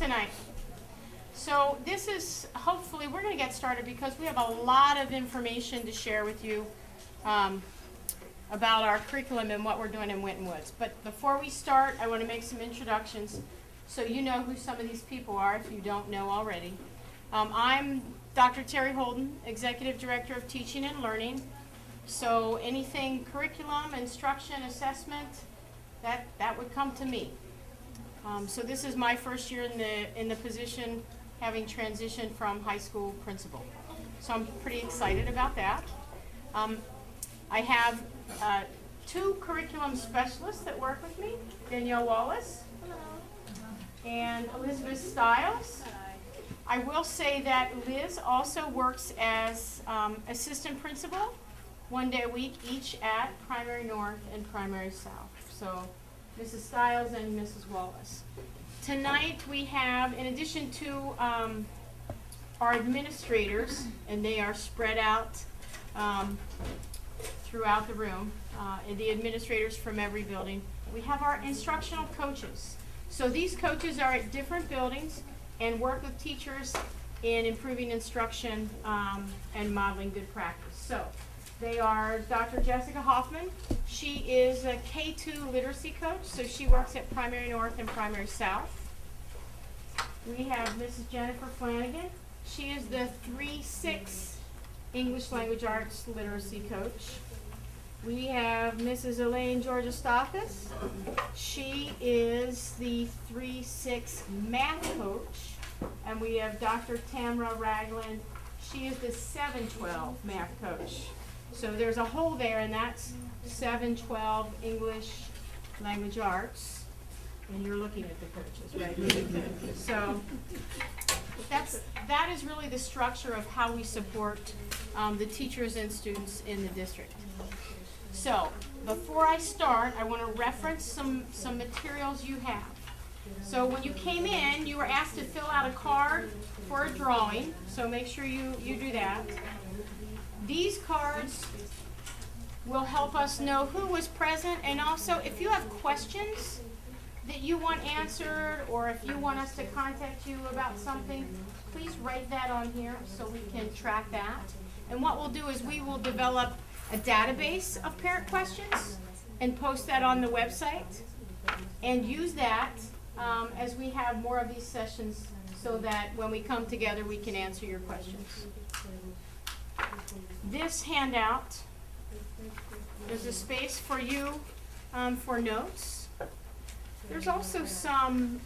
tonight. So this is, hopefully, we're going to get started because we have a lot of information to share with you about our curriculum and what we're doing in Winton Woods. But before we start, I want to make some introductions so you know who some of these people are if you don't know already. I'm Dr. Terry Holden, Executive Director of Teaching and Learning. So anything curriculum, instruction, assessment, that would come to me. So this is my first year in the position, having transitioned from high school principal. So I'm pretty excited about that. I have two curriculum specialists that work with me, Danielle Wallace. Hello. And Elizabeth Stiles. I will say that Liz also works as assistant principal 1 day a week, each at Primary North and Primary South. So Mrs. Stiles and Mrs. Wallace. Tonight we have, in addition to our administrators, and they are spread out throughout the room, and the administrators from every building, we have our instructional coaches. So these coaches are at different buildings and work with teachers in improving instruction and modeling good practice. So they are Dr. Jessica Hoffman. She is a K2 literacy coach, so she works at Primary North and Primary South. We have Mrs. Jennifer Flanagan. She is the 3-6 English Language Arts literacy coach. We have Mrs. Elaine Georgiostakis. She is the 3-6 math coach. And we have Dr. Tamra Ragland. She is the 7-12 math coach. So there's a hole there, and that's 7-12 English Language Arts. And you're looking at the coaches, right? So that is really the structure of how we support the teachers and students in the district. So before I start, I want to reference some materials you have. So when you came in, you were asked to fill out a card for a drawing, so make sure you do that. These cards will help us know who was present, and also if you have questions that you want answered, or if you want us to contact you about something, please write that on here so we can track that. And what we'll do is we will develop a database of parent questions and post that on the website, and use that as we have more of these sessions so that when we come together we can answer your questions. This handout, there's a space for you for notes. There's also some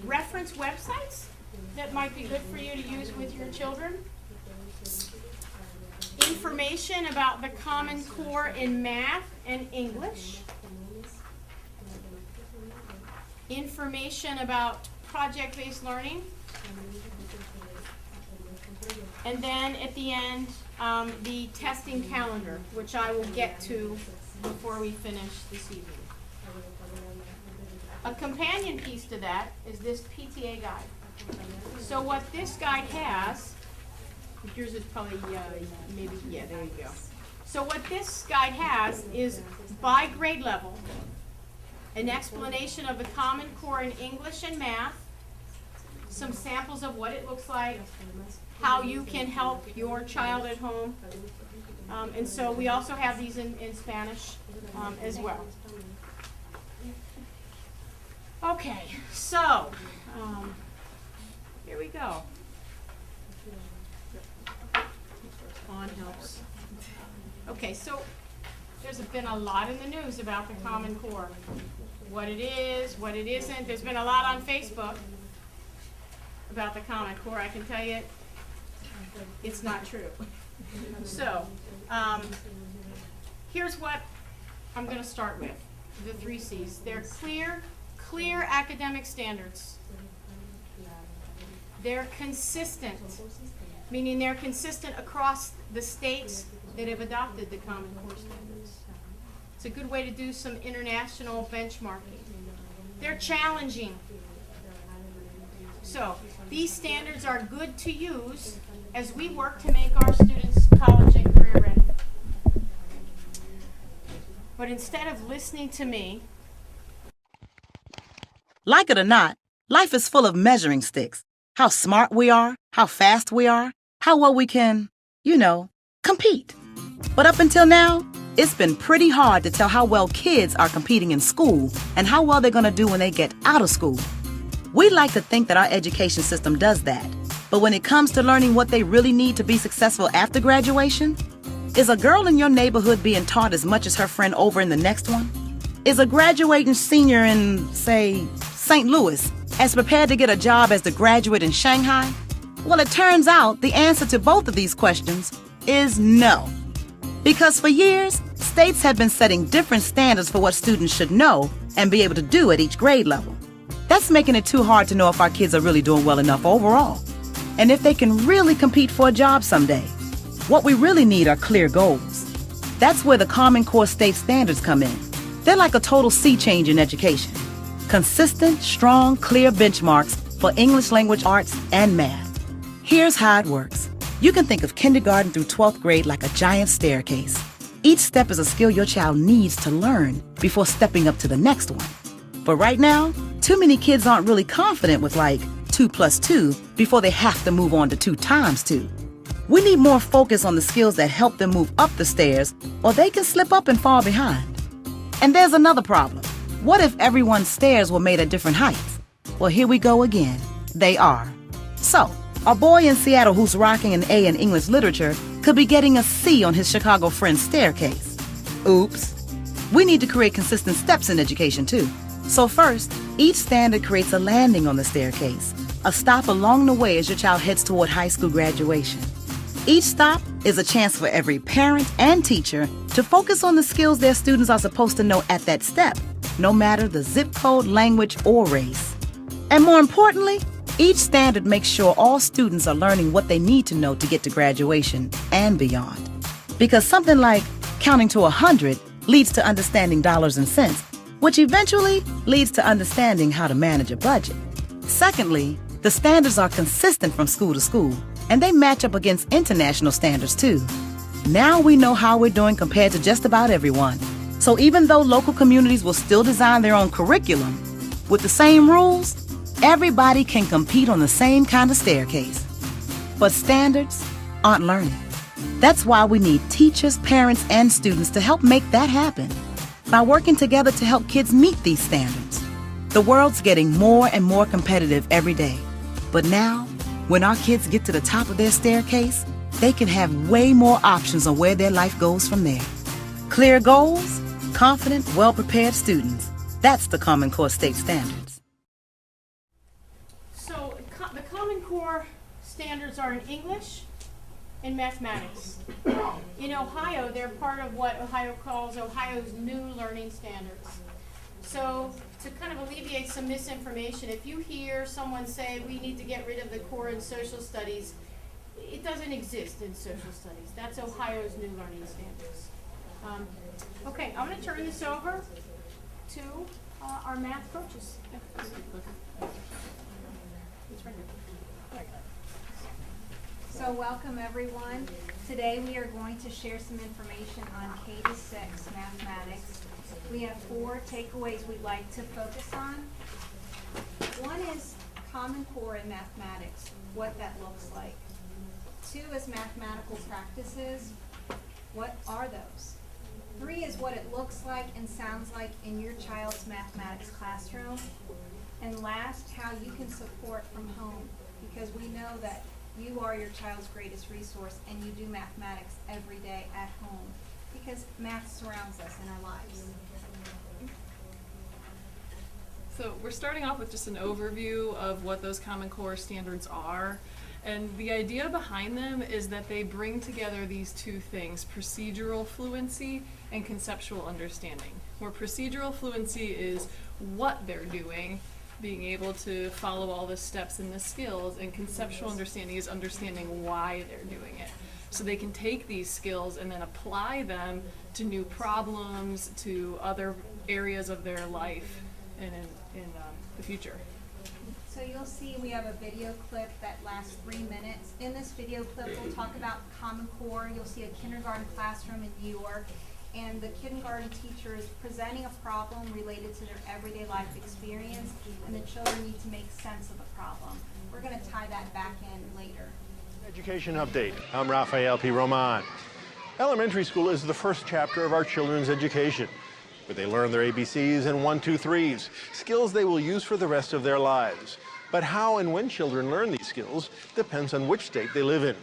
reference websites that might be good for you to use with your children. Information about the Common Core in math and English. Information about project-based learning. And then at the end, the testing calendar, which I will get to before we finish this evening. A companion piece to that is this PTA guide. So what this guide has, yours is probably, maybe, yeah, there you go. So what this guide has is, by grade level, an explanation of the Common Core in English and math, some samples of what it looks like, how you can help your child at home, and so we also have these in Spanish as well. Okay, so here we go. On helps. Okay, so there's been a lot in the news about the Common Core. What it is, what it isn't. There's been a lot on Facebook about the Common Core. I can tell you it's not true. So here's what I'm going to start with. The 3 C's. They're clear academic standards. They're consistent, meaning they're consistent across the states that have adopted the Common Core standards. It's a good way to do some international benchmarking. They're challenging. So these standards are good to use as we work to make our students college and career ready. But instead of listening to me, Like it or not, Life is full of measuring sticks. How smart we are, how fast we are, how well we can, compete. But up until now, it's been pretty hard to tell how well kids are competing in school and how well they're going to do when they get out of school. We like to think that our education system does that. But when it comes to learning what they really need to be successful after graduation, is a girl in your neighborhood being taught as much as her friend over in the next one? Is a graduating senior in, say, St. Louis as prepared to get a job as the graduate in Shanghai? Well, it turns out the answer to both of these questions is no. Because for years, states have been setting different standards for what students should know and be able to do at each grade level. That's making it too hard to know if our kids are really doing well enough overall, and if they can really compete for a job someday. What we really need are clear goals. That's where the Common Core state standards come in. They're like a total sea change in education. Consistent, strong, clear benchmarks for English language arts and math. Here's how it works. You can think of kindergarten through 12th grade like a giant staircase. Each step is a skill your child needs to learn before stepping up to the next one. But right now, too many kids aren't really confident with 2 plus 2 before they have to move on to 2 times 2. We need more focus on the skills that help them move up the stairs, or they can slip up and fall behind. And there's another problem. What if everyone's stairs were made at different heights? Well, here we go again. They are. So, a boy in Seattle who's rocking an A in English literature could be getting a C on his Chicago friend's staircase. Oops. We need to create consistent steps in education, too. So first, each standard creates a landing on the staircase, a stop along the way as your child heads toward high school graduation. Each stop is a chance for every parent and teacher to focus on the skills their students are supposed to know at that step, no matter the zip code, language, or race. And more importantly, each standard makes sure all students are learning what they need to know to get to graduation and beyond. Because something like counting to 100 leads to understanding dollars and cents, which eventually leads to understanding how to manage a budget. Secondly, the standards are consistent from school to school, and they match up against international standards too. Now we know how we're doing compared to just about everyone. So even though local communities will still design their own curriculum, with the same rules, everybody can compete on the same kind of staircase. But standards aren't learning. That's why we need teachers, parents, and students to help make that happen by working together to help kids meet these standards. The world's getting more and more competitive every day. But now, when our kids get to the top of their staircase, they can have way more options on where their life goes from there. Clear goals, confident, well-prepared students. That's the Common Core state standards. So the Common Core standards are in English and mathematics. In Ohio, they're part of what Ohio calls Ohio's new learning standards. So to kind of alleviate some misinformation, if you hear someone say we need to get rid of the core in social studies, it doesn't exist in social studies. That's Ohio's new learning standards. Okay, I'm going to turn this over to our math coaches. So welcome everyone. Today we are going to share some information on K-6 mathematics. We have 4 takeaways we'd like to focus on. One is Common Core in mathematics, what that looks like. 2 is mathematical practices. What are those? 3 is what it looks like and sounds like in your child's mathematics classroom. And last, how you can support from home, because we know that you are your child's greatest resource and you do mathematics every day at home, because math surrounds us in our lives. So we're starting off with just an overview of what those Common Core standards are. And the idea behind them is that they bring together these 2 things, procedural fluency and conceptual understanding. Where procedural fluency is what they're doing, being able to follow all the steps and the skills, and conceptual understanding is understanding why they're doing it. So they can take these skills and then apply them to new problems, to other areas of their life and in the future. So you'll see we have a video clip that lasts 3 minutes. In this video clip, we'll talk about Common Core. You'll see a kindergarten classroom in New York. and the kindergarten teacher is presenting a problem related to their everyday life experience, and the children need to make sense of the problem. We're going to tie that back in later. Education Update. I'm Rafael P. Roman. Elementary school is the first chapter of our children's education, where they learn their ABCs and 1, 2, 3s, skills they will use for the rest of their lives. But how and when children learn these skills depends on which state they live in.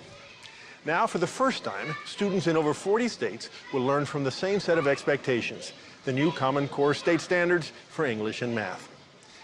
Now, for the first time, students in over 40 states will learn from the same set of expectations, the new Common Core state standards for English and math.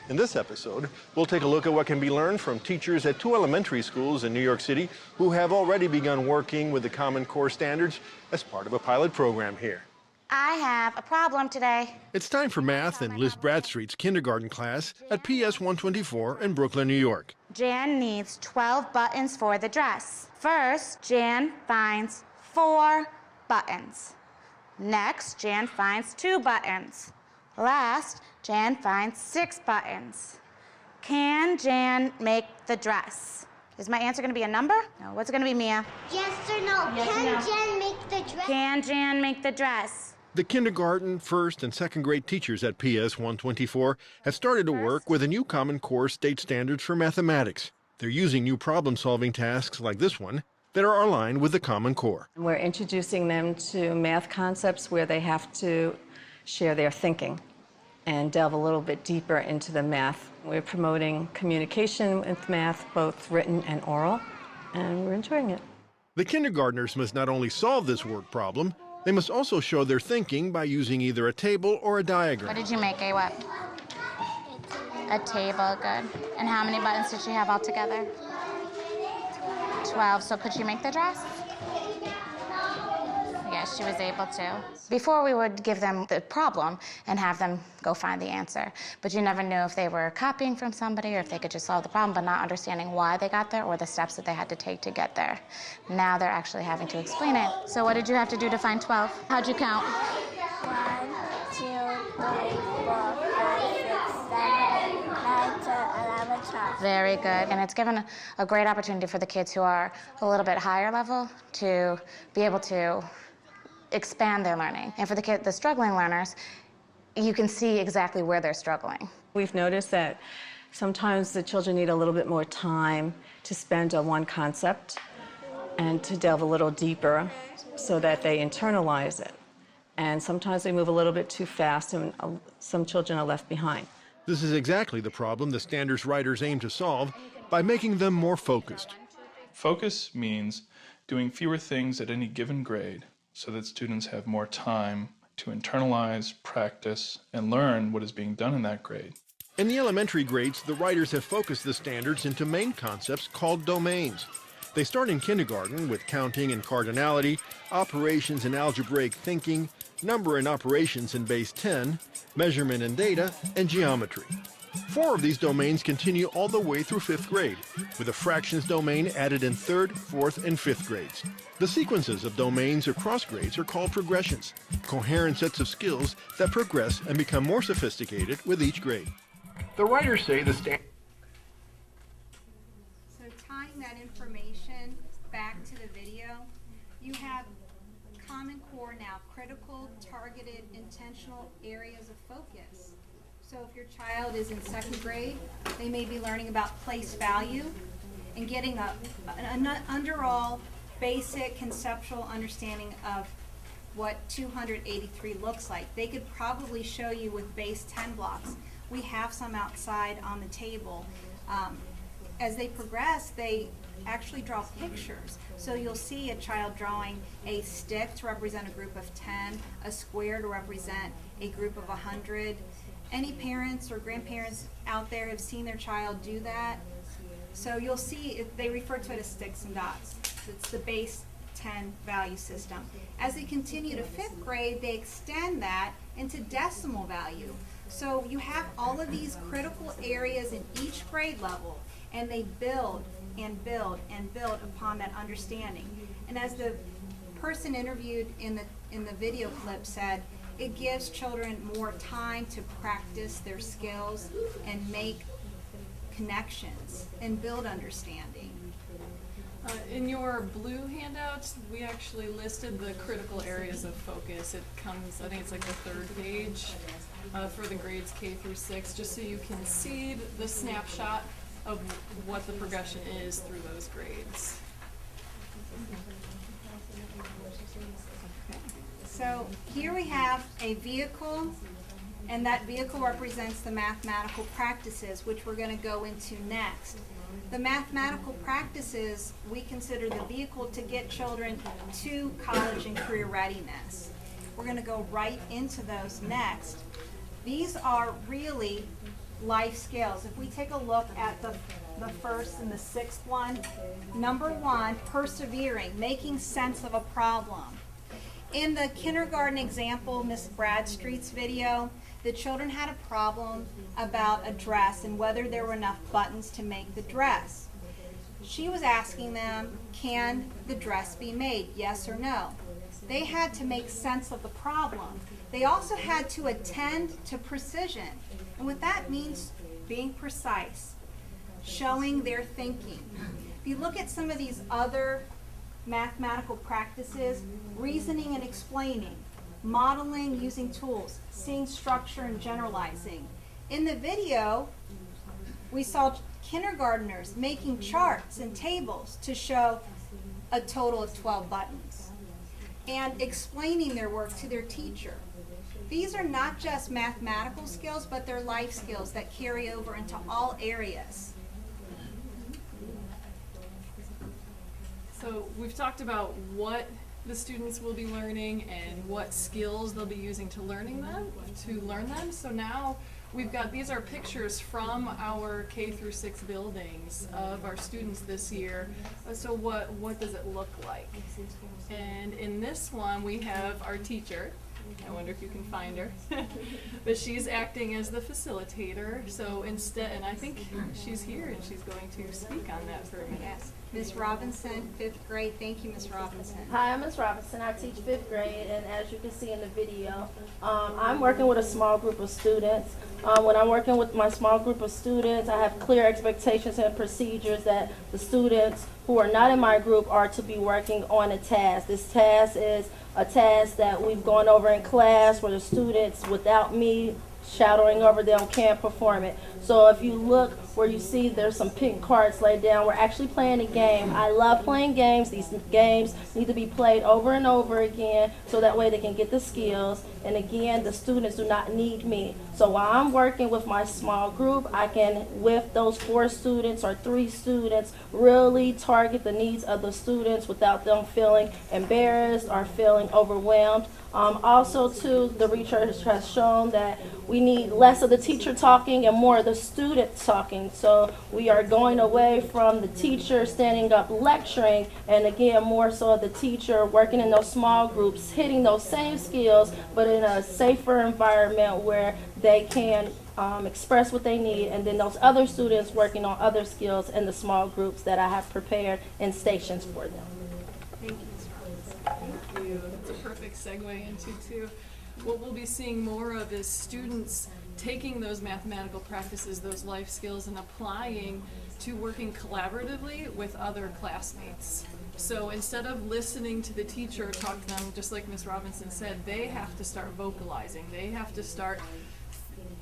In this episode, we'll take a look at what can be learned from teachers at 2 elementary schools in New York City who have already begun working with the Common Core standards as part of a pilot program here. I have a problem today. It's time for math in Liz Bradstreet's kindergarten class at PS 124 in Brooklyn, New York. Jan needs 12 buttons for the dress. First, Jan finds 4 buttons. Next, Jan finds 2 buttons. Last, Jan finds 6 buttons. Can Jan make the dress? Is my answer going to be a number? No. What's it going to be, Mia? Yes or no? Yes Can or no? Jen make the dress? Can Jan make the dress? The kindergarten, first, and second grade teachers at PS 124 have started to work with the new Common Core state standards for mathematics. They're using new problem-solving tasks like this one that are aligned with the Common Core. We're introducing them to math concepts where they have to share their thinking and delve a little bit deeper into the math. We're promoting communication with math, both written and oral, and we're enjoying it. The kindergartners must not only solve this word problem, they must also show their thinking by using either a table or a diagram. What did you make, what? A table, good. And how many buttons did she have altogether? 12. So could she make the dress? Yes, she was able to. Before, we would give them the problem and have them go find the answer. But you never knew if they were copying from somebody or if they could just solve the problem, but not understanding why they got there or the steps that they had to take to get there. Now they're actually having to explain it. So what did you have to do to find 12? How'd you count? 1, 2, 3, 4, 5, 6, 7, 8, 9, 10, 11, 12. Very good. And it's given a great opportunity for the kids who are a little bit higher level to be able to expand their learning. And for the struggling learners, you can see exactly where they're struggling. We've noticed that sometimes the children need a little bit more time to spend on one concept and to delve a little deeper so that they internalize it. And sometimes they move a little bit too fast and some children are left behind. This is exactly the problem the standards writers aim to solve by making them more focused. Focus means doing fewer things at any given grade so that students have more time to internalize, practice, and learn what is being done in that grade. In the elementary grades, the writers have focused the standards into main concepts called domains. They start in kindergarten with counting and cardinality, operations and algebraic thinking, number and operations in base 10, measurement and data, and geometry. 4 of these domains continue all the way through 5th grade, with a fractions domain added in 3rd, 4th, and 5th grades. The sequences of domains across grades are called progressions, coherent sets of skills that progress and become more sophisticated with each grade. The writers say the standard. So tying that information back to the video, you have Common Core now, critical, targeted, intentional areas of focus. So if your child is in 2nd grade, they may be learning about place value and getting an underall basic conceptual understanding of what 283 looks like. They could probably show you with base 10 blocks. We have some outside on the table. As they progress, they actually draw pictures. So you'll see a child drawing a stick to represent a group of 10, a square to represent a group of 100. Any parents or grandparents out there have seen their child do that. So you'll see they refer to it as sticks and dots. It's the base 10 value system. As they continue to 5th grade, they extend that into decimal value. So you have all of these critical areas in each grade level, and they build and build and build upon that understanding. And as the person interviewed in the video clip said, it gives children more time to practice their skills and make connections and build understanding. In your blue handouts, we actually listed the critical areas of focus. It comes, I think it's like the third page for the grades K through 6, just so you can see the snapshot of what the progression is through those grades. So here we have a vehicle, and that vehicle represents the mathematical practices, which we're going to go into next. The mathematical practices, we consider the vehicle to get children to college and career readiness. We're going to go right into those next. These are really life skills. If we take a look at the first and the sixth one, number one, persevering, making sense of a problem. In the kindergarten example, Miss Bradstreet's video, the children had a problem about a dress and whether there were enough buttons to make the dress. She was asking them, can the dress be made, yes or no? They had to make sense of the problem. They also had to attend to precision. And what that means, being precise, showing their thinking. If you look at some of these other mathematical practices, reasoning and explaining, modeling using tools, seeing structure and generalizing. In the video, we saw kindergartners making charts and tables to show a total of 12 buttons and explaining their work to their teacher. These are not just mathematical skills, but they're life skills that carry over into all areas. So we've talked about what the students will be learning and what skills they'll be using to learn them. So now we've got, these are pictures from our K through 6 buildings of our students this year. So what does it look like? And in this one we have our teacher. I wonder if you can find her. But she's acting as the facilitator. So instead, and I think she's here and she's going to speak on that for a minute. Yes. Ms. Robinson, 5th grade. Thank you, Ms. Robinson. Hi, I'm Ms. Robinson. I teach 5th grade, and as you can see in the video, I'm working with a small group of students. When I'm working with my small group of students, I have clear expectations and procedures that the students who are not in my group are to be working on a task. This task is a task that we've gone over in class where the students, without me shadowing over them, can't perform it. So if you look where you see there's some pink cards laid down, we're actually playing a game. I love playing games. These games need to be played over and over again so that way they can get the skills. And again, the students do not need me. So while I'm working with my small group, I can, with those 4 students or 3 students, really target the needs of the students without them feeling embarrassed or feeling overwhelmed. Also, too, the research has shown that we need less of the teacher talking and more of the student talking. So we are going away from the teacher standing up lecturing, and again, more so of the teacher working in those small groups, hitting those same skills, but in a safer environment where they can express what they need, and then those other students working on other skills in the small groups that I have prepared in stations for them. Thank you, Ms. Robinson. Thank you. That's a perfect segue into too. What we'll be seeing more of is students taking those mathematical practices, those life skills, and applying to working collaboratively with other classmates. So instead of listening to the teacher talk to them, just like Ms. Robinson said, they have to start vocalizing. They have to start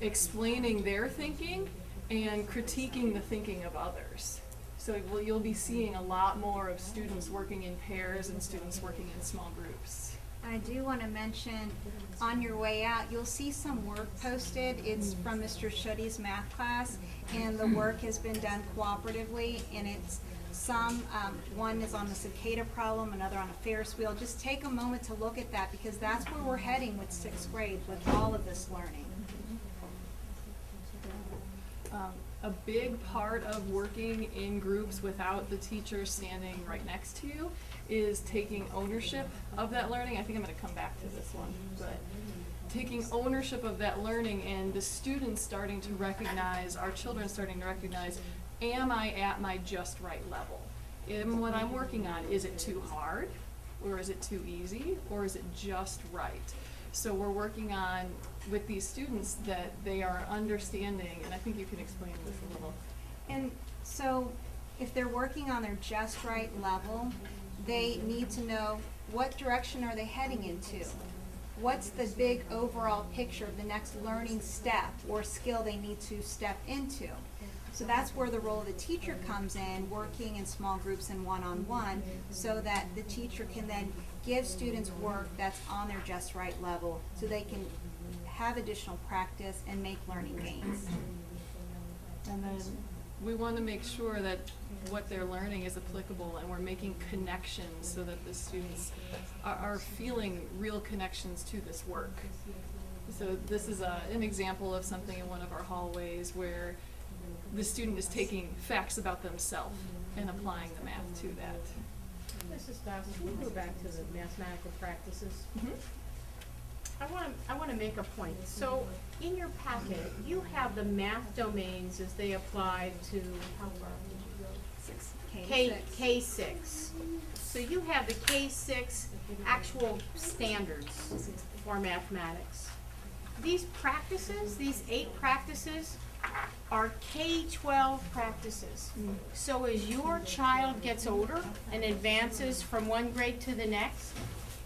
explaining their thinking and critiquing the thinking of others. So you'll be seeing a lot more of students working in pairs and students working in small groups. I do want to mention, on your way out, you'll see some work posted. It's from Mr. Schuette's math class, and the work has been done cooperatively, and it's one is on the cicada problem, another on a Ferris wheel. Just take a moment to look at that, because that's where we're heading with 6th grade, with all of this learning. A big part of working in groups without the teacher standing right next to you is taking ownership of that learning. I think I'm going to come back to this one, but taking ownership of that learning and the students starting to recognize, our children starting to recognize, am I at my just right level? In what I'm working on, is it too hard, or is it too easy, or is it just right? So we're working on, with these students, that they are understanding, and I think you can explain this a little. And so if they're working on their just right level, they need to know what direction are they heading into. What's the big overall picture of the next learning step or skill they need to step into? So that's where the role of the teacher comes in, working in small groups and one-on-one, so that the teacher can then give students work that's on their just right level, so they can have additional practice and make learning gains. And then we want to make sure that what they're learning is applicable, and we're making connections so that the students are feeling real connections to this work. So this is an example of something in one of our hallways where the student is taking facts about themselves and applying the math to that. Mrs. Doss, can you go back to the mathematical practices? Mm-hmm. I want to make a point. So in your packet, you have the math domains as they apply to how far? K6. So you have the K6 actual standards for mathematics. These practices, these 8 practices, are K-12 practices. So as your child gets older and advances from one grade to the next,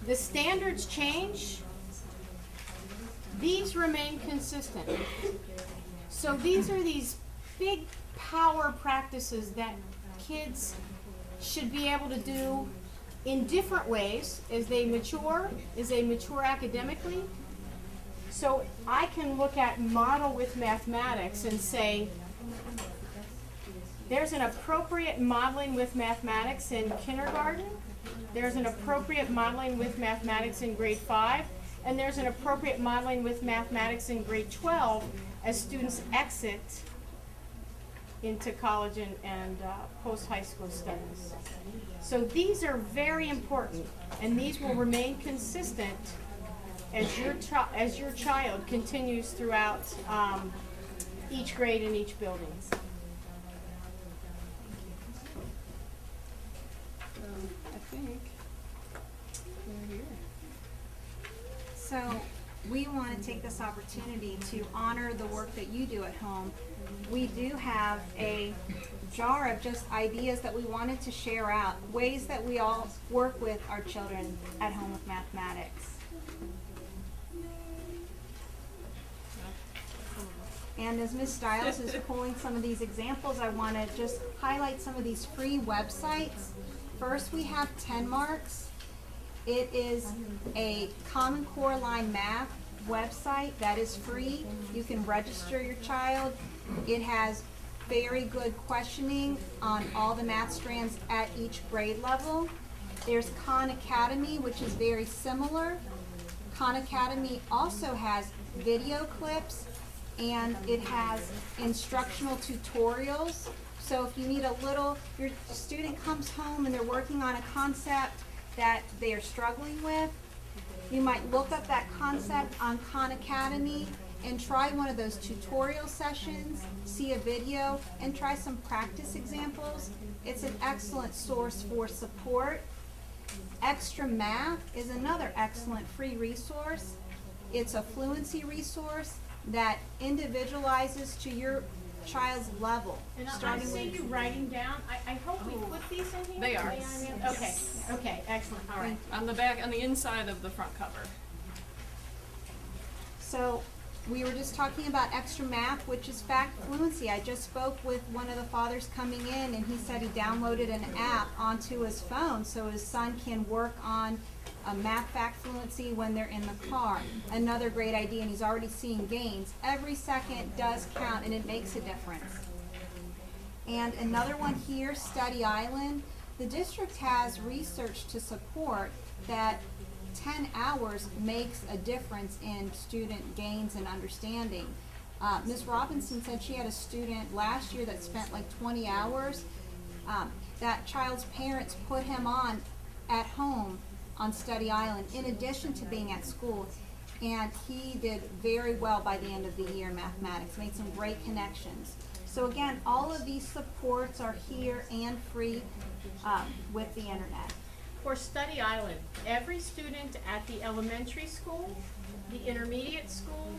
the standards change. These remain consistent. So these are these big power practices that kids should be able to do in different ways as they mature academically. So I can look at model with mathematics and say, there's an appropriate modeling with mathematics in kindergarten, there's an appropriate modeling with mathematics in grade 5, and there's an appropriate modeling with mathematics in grade 12 as students exit into college and post-high school studies. So these are very important, and these will remain consistent as your child continues throughout each grade in each building. I think we're here. So we want to take this opportunity to honor the work that you do at home. We do have a jar of just ideas that we wanted to share out, ways that we all work with our children at home with mathematics. And as Ms. Stiles is pulling some of these examples, I want to just highlight some of these free websites. First, we have 10 Marks. It is a Common Core Line Math website that is free. You can register your child. It has very good questioning on all the math strands at each grade level. There's Khan Academy, which is very similar. Khan Academy also has video clips, and it has instructional tutorials. So if you need your student comes home and they're working on a concept that they are struggling with, you might look up that concept on Khan Academy and try one of those tutorial sessions, see a video, and try some practice examples. It's an excellent source for support. Extra Math is another excellent free resource. It's a fluency resource that individualizes to your child's level. And I see you writing down. I hope we put these in here. They are. Okay. Okay. Excellent. All right. On the back, on the inside of the front cover. So we were just talking about Extra Math, which is fact fluency. I just spoke with one of the fathers coming in, and he said he downloaded an app onto his phone so his son can work on math fact fluency when they're in the car. Another great idea, and he's already seeing gains. Every second does count, and it makes a difference. And another one here, Study Island. The district has research to support that 10 hours makes a difference in student gains and understanding. Ms. Robinson said she had a student last year that spent like 20 hours. That child's parents put him on at home on Study Island in addition to being at school, and he did very well by the end of the year in mathematics, made some great connections. So again, all of these supports are here and free with the internet. For Study Island, every student at the elementary school, the intermediate school,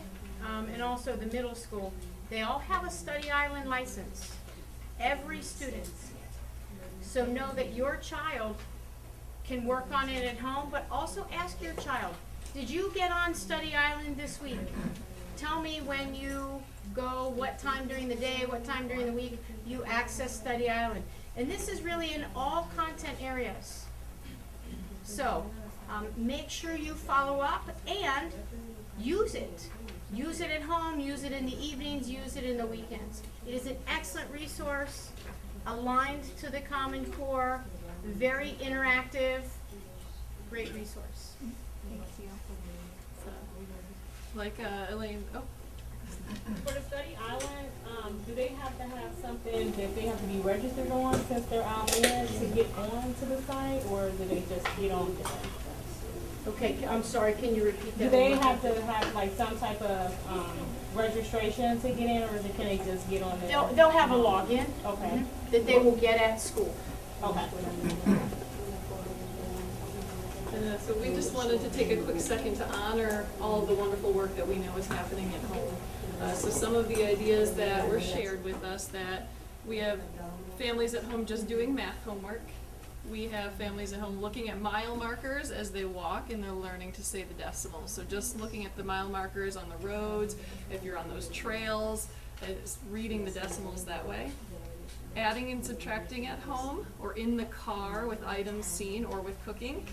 and also the middle school, they all have a Study Island license. Every student. So know that your child can work on it at home, but also ask your child, did you get on Study Island this week? Tell me when you go, what time during the day, what time during the week you access Study Island. And this is really in all content areas. So make sure you follow up and use it. Use it at home, use it in the evenings, use it in the weekends. It is an excellent resource, aligned to the Common Core, very interactive, great resource. Thank you. Like Elaine, oh. For the Study Island, do they have to have something that they have to be registered on since they're out there to get on to the site, or do they just get on the site? Okay, I'm sorry, can you repeat that? Do they have to have like some type of registration to get in, or can they just get on there? They'll have a login. Okay. That they will get at school. Okay. And so we just wanted to take a quick second to honor all of the wonderful work that we know is happening at home. So some of the ideas that were shared with us, that we have families at home just doing math homework. We have families at home looking at mile markers as they walk, and they're learning to say the decimals. So just looking at the mile markers on the roads, if you're on those trails, it's reading the decimals that way. Adding and subtracting at home or in the car with items seen or with cooking.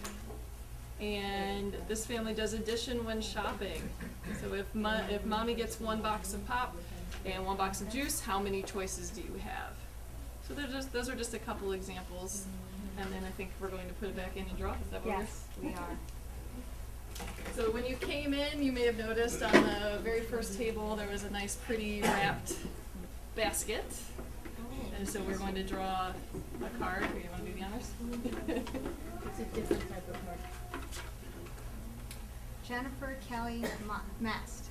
And this family does addition when shopping. So if mommy gets 1 box of pop and 1 box of juice, how many choices do you have? So those are just a couple examples. And then I think we're going to put it back in and draw. Is that what Yes, we are. So when you came in, you may have noticed on the very first table there was a nice pretty wrapped basket. And so we're going to draw a card. Do you want to do the honors? It's a different type of card. Jennifer Kelly Mast.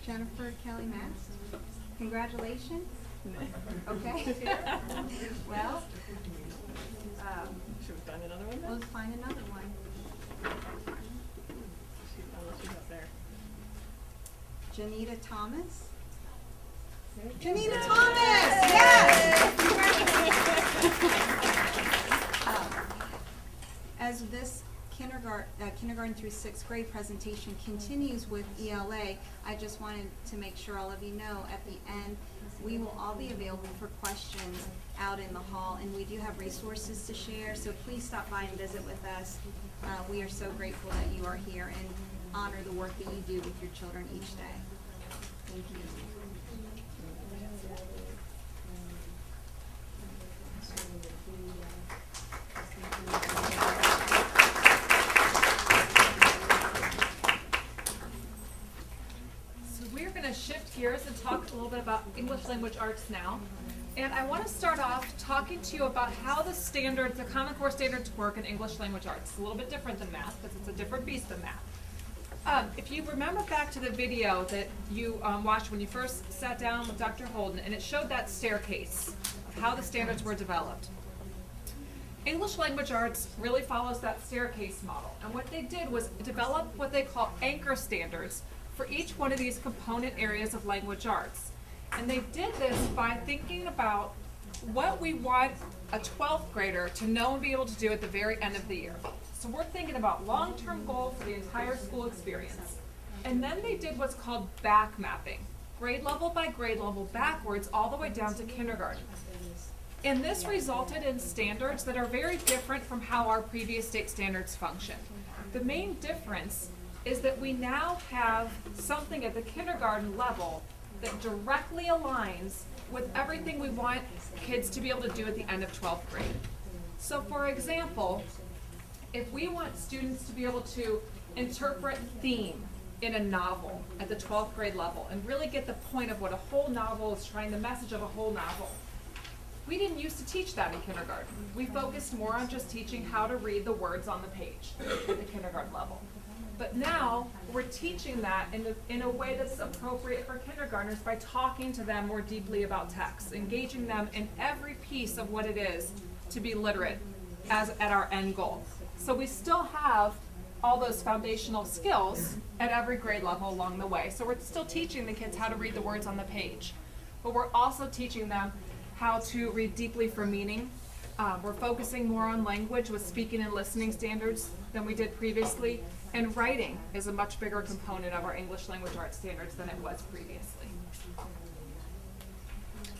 Jennifer Kelly Mast. Congratulations. Okay. Well, Should we find another one then? let's find another one. Unless she's up there. Janita Thomas. Janita Thomas! Yes! As this kindergarten through 6th grade presentation continues with ELA, I just wanted to make sure all of you know at the end we will all be available for questions out in the hall, and we do have resources to share, so please stop by and visit with us. We are so grateful that you are here and honor the work that you do with your children each day. Thank you. Shift gears and talk a little bit about English language arts now. And I want to start off talking to you about how the standards, the Common Core standards work in English language arts. It's a little bit different than math because it's a different beast than math. If you remember back to the video that you watched when you first sat down with Dr. Holden, and it showed that staircase of how the standards were developed. English language arts really follows that staircase model. And what they did was develop what they call anchor standards for each one of these component areas of language arts. And they did this by thinking about what we want a 12th grader to know and be able to do at the very end of the year. So we're thinking about long-term goals for the entire school experience. And then they did what's called back mapping, grade level by grade level backwards all the way down to kindergarten. And this resulted in standards that are very different from how our previous state standards functioned. The main difference is that we now have something at the kindergarten level that directly aligns with everything we want kids to be able to do at the end of 12th grade. So for example, if we want students to be able to interpret theme in a novel at the 12th grade level and really get the point of what a whole novel is trying, the message of a whole novel, we didn't used to teach that in kindergarten. We focused more on just teaching how to read the words on the page at the kindergarten level. But now we're teaching that in a way that's appropriate for kindergartners by talking to them more deeply about text, engaging them in every piece of what it is to be literate as at our end goal. So we still have all those foundational skills at every grade level along the way. So we're still teaching the kids how to read the words on the page, but we're also teaching them how to read deeply for meaning. We're focusing more on language with speaking and listening standards than we did previously, and writing is a much bigger component of our English language arts standards than it was previously.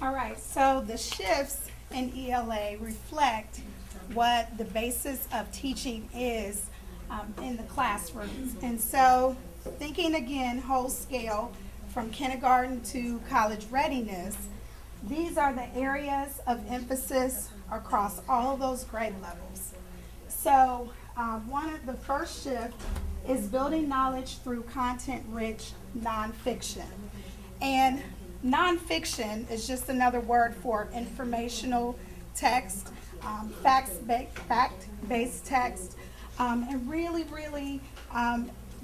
All right, so the shifts in ELA reflect what the basis of teaching is in the classrooms. And so thinking again whole scale from kindergarten to college readiness, these are the areas of emphasis across all of those grade levels. So one of the first shift is building knowledge through content-rich nonfiction. And nonfiction is just another word for informational text, fact-based text, and really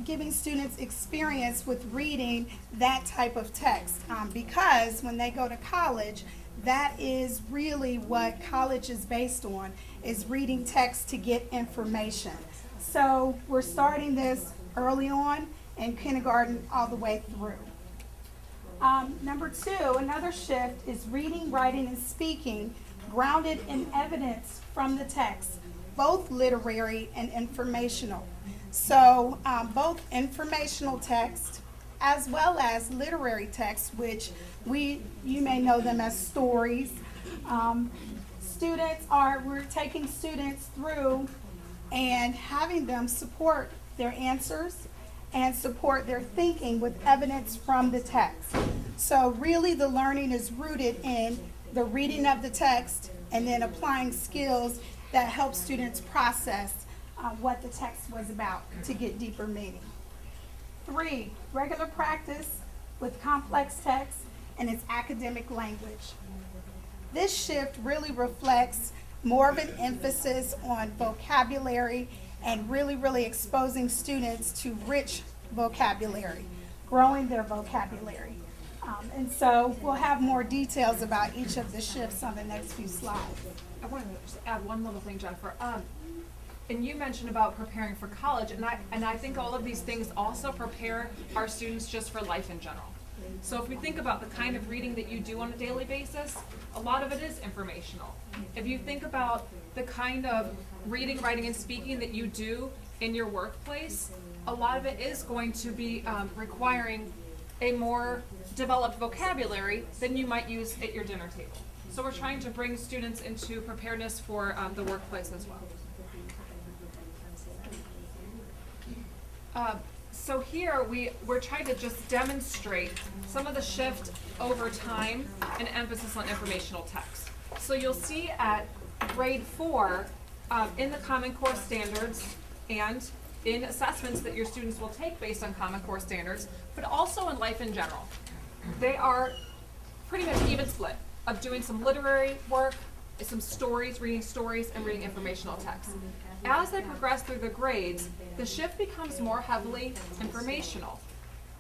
giving students experience with reading that type of text, because when they go to college, that is really what college is based on, is reading text to get information. So we're starting this early on in kindergarten all the way through. Number two, another shift is reading, writing, and speaking grounded in evidence from the text, both literary and informational. So both informational text as well as literary text, which you may know them as stories. We're taking students through and having them support their answers and support their thinking with evidence from the text. So really the learning is rooted in the reading of the text and then applying skills that help students process what the text was about to get deeper meaning. 3, regular practice with complex text and its academic language. This shift really reflects more of an emphasis on vocabulary and really exposing students to rich vocabulary, growing their vocabulary. And so we'll have more details about each of the shifts on the next few slides. I wanted to just add one little thing, Jennifer. And you mentioned about preparing for college, and I think all of these things also prepare our students just for life in general. So if we think about the kind of reading that you do on a daily basis, a lot of it is informational. If you think about the kind of reading, writing, and speaking that you do in your workplace, a lot of it is going to be requiring a more developed vocabulary than you might use at your dinner table. So we're trying to bring students into preparedness for the workplace as well. So here we're trying to just demonstrate some of the shift over time and emphasis on informational text. So you'll see at grade 4 in the Common Core standards and in assessments that your students will take based on Common Core standards, but also in life in general. They are pretty much even split of doing some literary work, some stories, reading stories, and reading informational text. As they progress through the grades, the shift becomes more heavily informational.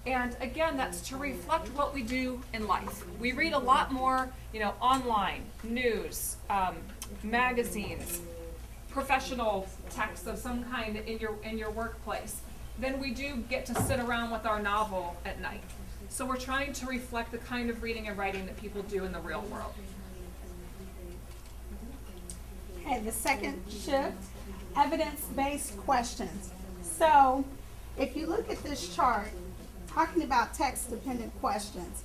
And again, that's to reflect what we do in life. We read a lot more, online, news, magazines, professional texts of some kind in your workplace than we do get to sit around with our novel at night. So we're trying to reflect the kind of reading and writing that people do in the real world. Okay, the second shift, evidence-based questions. So if you look at this chart, talking about text-dependent questions,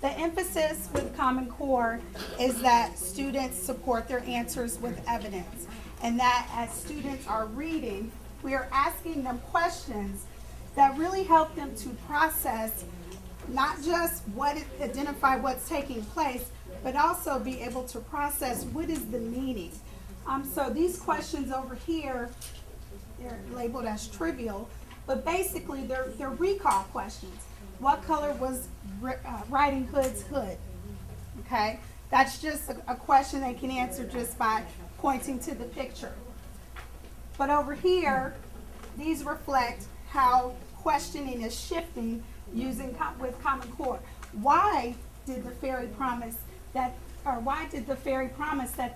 the emphasis with Common Core is that students support their answers with evidence, and that as students are reading, we are asking them questions that really help them to process not just identify what's taking place, but also be able to process what is the meaning. So these questions over here, they're labeled as trivial, but basically they're recall questions. What color was Riding Hood's hood? Okay, that's just a question they can answer just by pointing to the picture. But over here, these reflect how questioning is shifting with Common Core. Why did the fairy promise that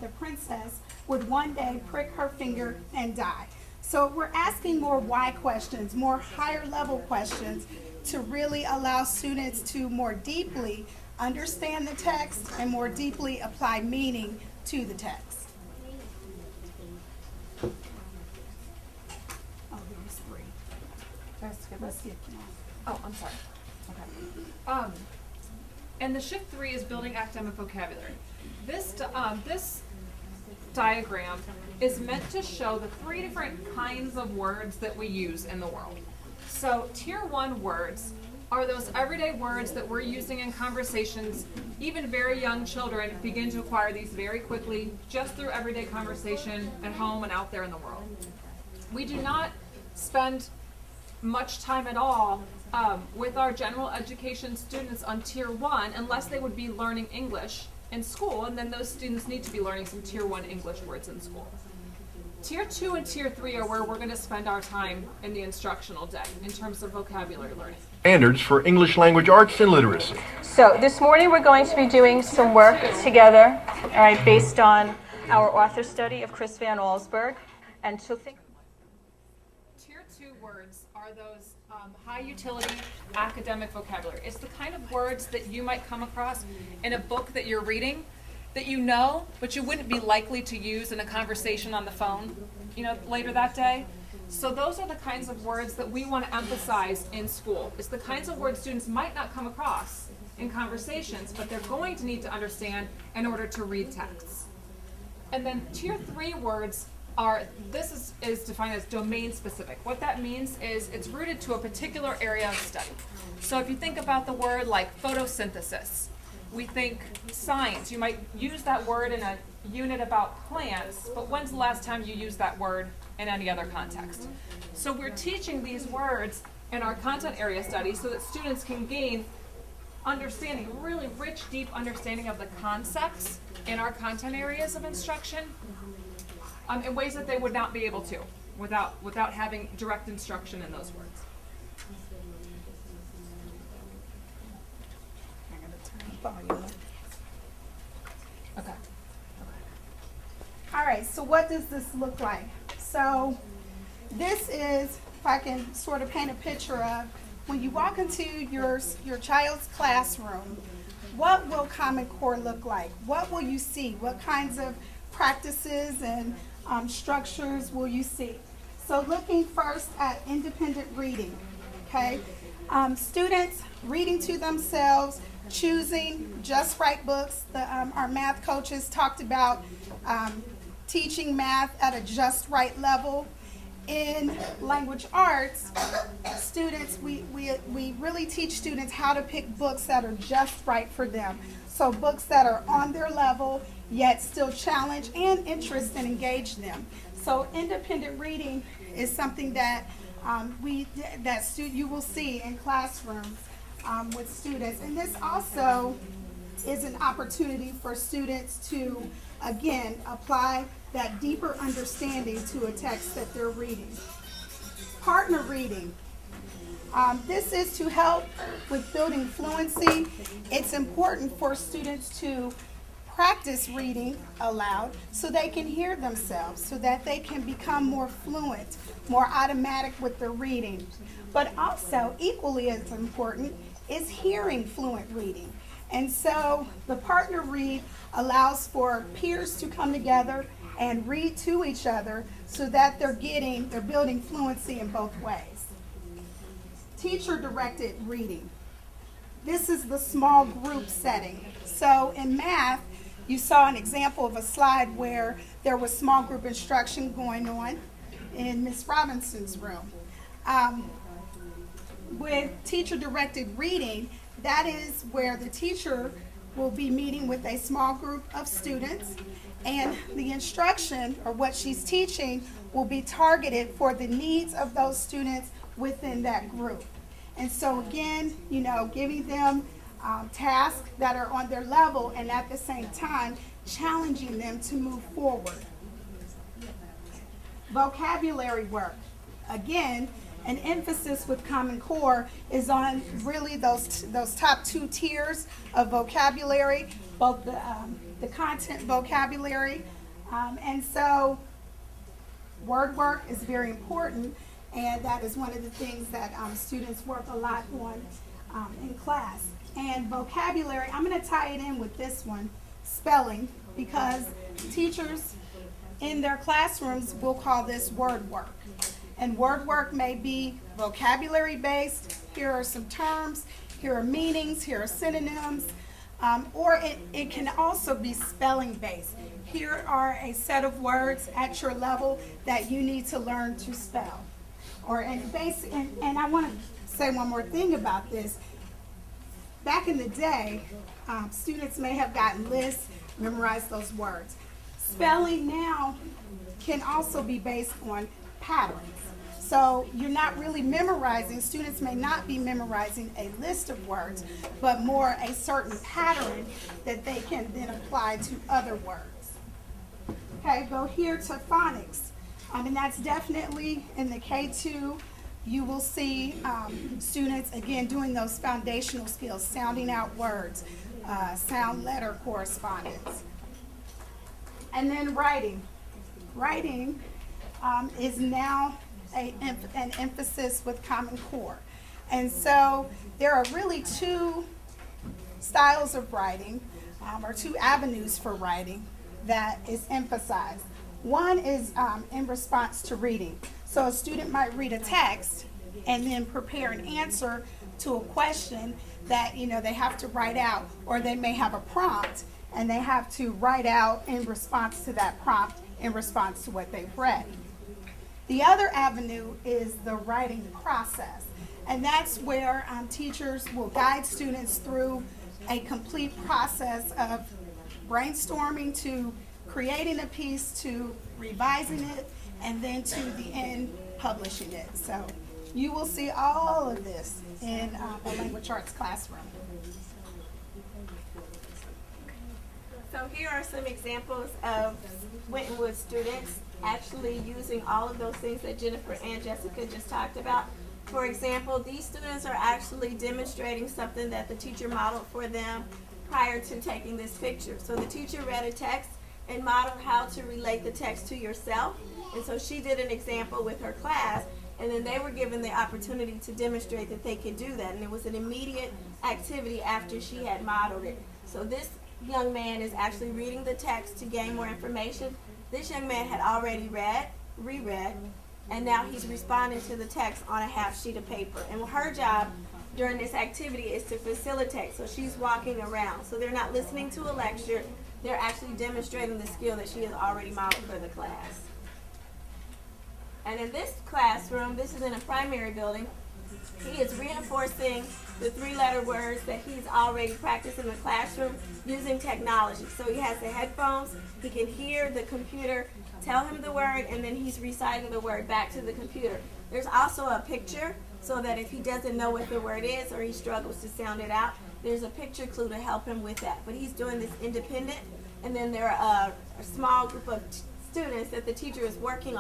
the princess would one day prick her finger and die? So we're asking more why questions, more higher level questions to really allow students to more deeply understand the text and more deeply apply meaning to the text. Oh, there's 3. Let's skip now. Oh, I'm sorry. Okay. And the shift 3 is building academic vocabulary. This diagram is meant to show the 3 different kinds of words that we use in the world. So tier 1 words are those everyday words that we're using in conversations. Even very young children begin to acquire these very quickly just through everyday conversation at home and out there in the world. We do not spend much time at all with our general education students on tier 1 unless they would be learning English in school, and then those students need to be learning some tier 1 English words in school. Tier 2 and tier 3 are where we're going to spend our time in the instructional day in terms of vocabulary learning. Standards for English language arts and literacy. So this morning we're going to be doing some work together, all right, based on our author study of Chris Van Allsburg. And to think. Tier 2 words are those high utility academic vocabulary. It's the kind of words that you might come across in a book that you're reading that you know, but you wouldn't be likely to use in a conversation on the phone, later that day. So those are the kinds of words that we want to emphasize in school. It's the kinds of words students might not come across in conversations, but they're going to need to understand in order to read texts. And then tier 3 words is defined as domain specific. What that means is it's rooted to a particular area of study. So if you think about the word like photosynthesis, we think science. You might use that word in a unit about plants, but when's the last time you used that word in any other context? So we're teaching these words in our content area study so that students can gain understanding, really rich, deep understanding of the concepts in our content areas of instruction in ways that they would not be able to without having direct instruction in those words. Okay. All right, so what does this look like? So this is, if I can sort of paint a picture of, when you walk into your child's classroom, what will Common Core look like? What will you see? What kinds of practices and structures will you see? So looking first at independent reading, okay? Students reading to themselves, choosing just right books. Our math coaches talked about teaching math at a just right level. In language arts, students, we really teach students how to pick books that are just right for them. So books that are on their level, yet still challenge and interest and engage them. So independent reading is something that you will see in classrooms with students. And this also is an opportunity for students to, again, apply that deeper understanding to a text that they're reading. Partner reading. This is to help with building fluency. It's important for students to practice reading aloud so they can hear themselves, so that they can become more fluent, more automatic with their reading. But also, equally as important, is hearing fluent reading. And so the partner read allows for peers to come together and read to each other so that they're building fluency in both ways. Teacher-directed reading. This is the small group setting. So in math, you saw an example of a slide where there was small group instruction going on in Ms. Robinson's room. With teacher-directed reading, that is where the teacher will be meeting with a small group of students, and the instruction, or what she's teaching, will be targeted for the needs of those students within that group. And so again, giving them tasks that are on their level, and at the same time, challenging them to move forward. Vocabulary work. Again, an emphasis with Common Core is on really those top 2 tiers of vocabulary, both the content vocabulary, and so word work is very important. And that is one of the things that students work a lot on in class. And vocabulary, I'm going to tie it in with this one, spelling, because teachers in their classrooms will call this word work. And word work may be vocabulary based. Here are some terms, here are meanings, here are synonyms, or it can also be spelling based. Here are a set of words at your level that you need to learn to spell. And I want to say one more thing about this. Back in the day, students may have gotten lists, memorized those words. Spelling now can also be based on patterns. So you're not really memorizing, students may not be memorizing a list of words, but more a certain pattern that they can then apply to other words. Okay, go here to phonics. And that's definitely in the K2, you will see students, again, doing those foundational skills, sounding out words, sound letter correspondence. And then writing. Writing is now an emphasis with Common Core. And so there are really two styles of writing, or two avenues for writing that is emphasized. One is in response to reading. So a student might read a text and then prepare an answer to a question that they have to write out, or they may have a prompt and they have to write out in response to that prompt in response to what they've read. The other avenue is the writing process, and that's where teachers will guide students through a complete process of brainstorming to creating a piece to revising it and then to the end publishing it. So you will see all of this in a language arts classroom. So here are some examples of Winton Woods students actually using all of those things that Jennifer and Jessica just talked about. For example, these students are actually demonstrating something that the teacher modeled for them prior to taking this picture. So the teacher read a text and modeled how to relate the text to yourself. And so she did an example with her class, and then they were given the opportunity to demonstrate that they could do that. And it was an immediate activity after she had modeled it. So this young man is actually reading the text to gain more information. This young man had already reread, and now he's responding to the text on a half sheet of paper. And her job during this activity is to facilitate. So she's walking around. So they're not listening to a lecture. They're actually demonstrating the skill that she has already modeled for the class. And in this classroom, this is in a primary building, he is reinforcing the three-letter words that he's already practiced in the classroom using technology. So he has the headphones, he can hear the computer tell him the word, and then he's reciting the word back to the computer. There's also a picture so that if he doesn't know what the word is or he struggles to sound it out, there's a picture clue to help him with that. But he's doing this independent, and then there are a small group of students that the teacher is working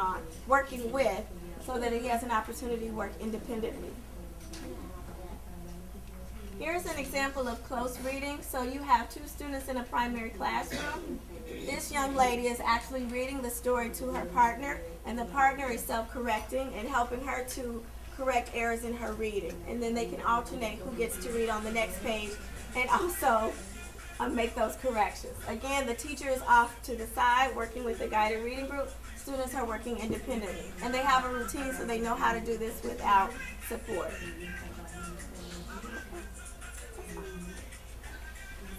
with, so that he has an opportunity to work independently. Here's an example of close reading. So you have two students in a primary classroom. This young lady is actually reading the story to her partner, and the partner is self-correcting and helping her to correct errors in her reading. And then they can alternate who gets to read on the next page and also make those corrections. Again, the teacher is off to the side working with the guided reading group. Students are working independently, and they have a routine so they know how to do this without support.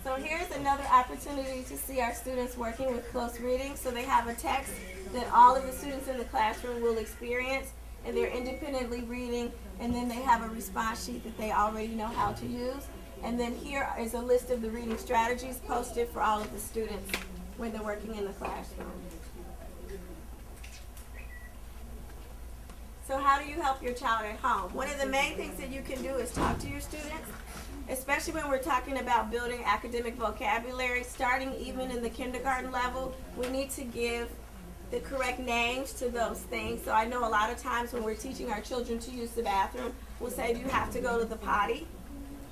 So here's another opportunity to see our students working with close reading. So they have a text that all of the students in the classroom will experience, and they're independently reading, and then they have a response sheet that they already know how to use. And then here is a list of the reading strategies posted for all of the students when they're working in the classroom. So how do you help your child at home? One of the main things that you can do is talk to your students, especially when we're talking about building academic vocabulary, starting even in the kindergarten level. We need to give the correct names to those things. So I know a lot of times when we're teaching our children to use the bathroom, we'll say, do you have to go to the potty?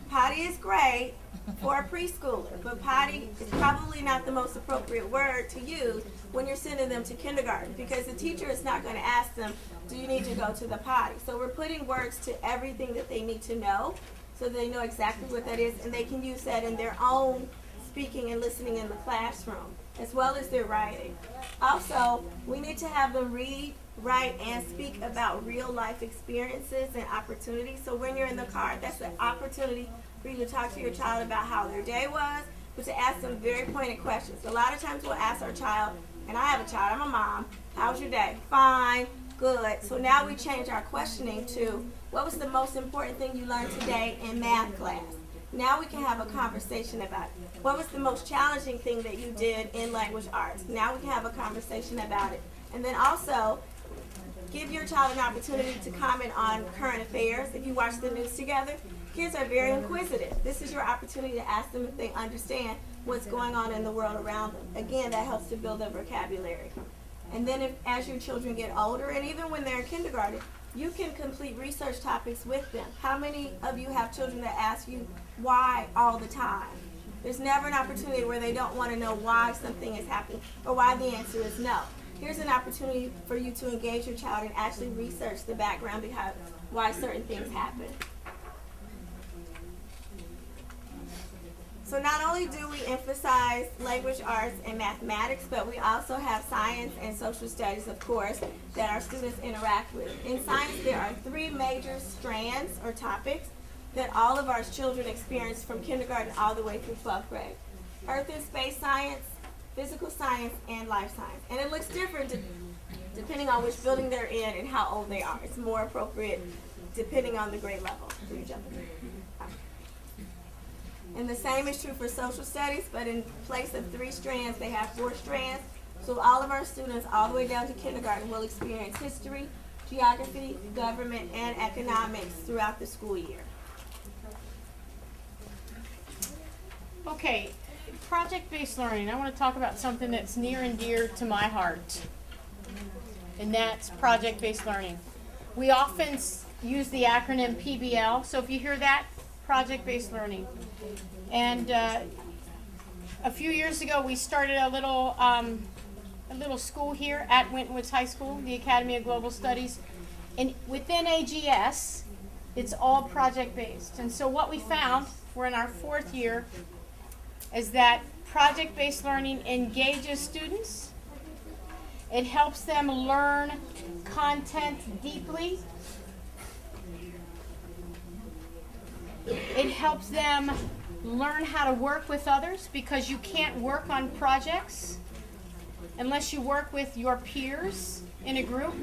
Potty is great for a preschooler, but potty is probably not the most appropriate word to use when you're sending them to kindergarten, because the teacher is not going to ask them, do you need to go to the potty? So we're putting words to everything that they need to know so they know exactly what that is, and they can use that in their own speaking and listening in the classroom, as well as their writing. Also, we need to have them read, write, and speak about real life experiences and opportunities. So when you're in the car, that's an opportunity for you to talk to your child about how their day was, but to ask them very pointed questions. A lot of times we'll ask our child, and I have a child, I'm a mom, how was your day? Fine, good. So now we change our questioning to, what was the most important thing you learned today in math class? Now we can have a conversation about it. What was the most challenging thing that you did in language arts? Now we can have a conversation about it. And then also, give your child an opportunity to comment on current affairs. If you watch the news together, kids are very inquisitive. This is your opportunity to ask them if they understand what's going on in the world around them. Again, that helps to build their vocabulary. And then as your children get older, and even when they're in kindergarten, you can complete research topics with them. How many of you have children that ask you why all the time? There's never an opportunity where they don't want to know why something is happening or why the answer is no. Here's an opportunity for you to engage your child and actually research the background behind why certain things happen. So not only do we emphasize language arts and mathematics, but we also have science and social studies, of course, that our students interact with. In science, there are 3 major strands or topics that all of our children experience from kindergarten all the way through 12th grade. Earth and space science, physical science, and life science. And it looks different depending on which building they're in and how old they are. It's more appropriate depending on the grade level. And the same is true for social studies, but in place of 3 strands, they have 4 strands. So all of our students, all the way down to kindergarten, will experience history, geography, government, and economics throughout the school year. Okay, project-based learning. I want to talk about something that's near and dear to my heart, and that's project-based learning. We often use the acronym PBL, so if you hear that, project-based learning. And a few years ago, we started a little school here at Winton High School, the Academy of Global Studies. And within AGS, it's all project-based. And so what we found, we're in our 4th year, is that project-based learning engages students. It helps them learn content deeply. It helps them learn how to work with others, because you can't work on projects unless you work with your peers in a group.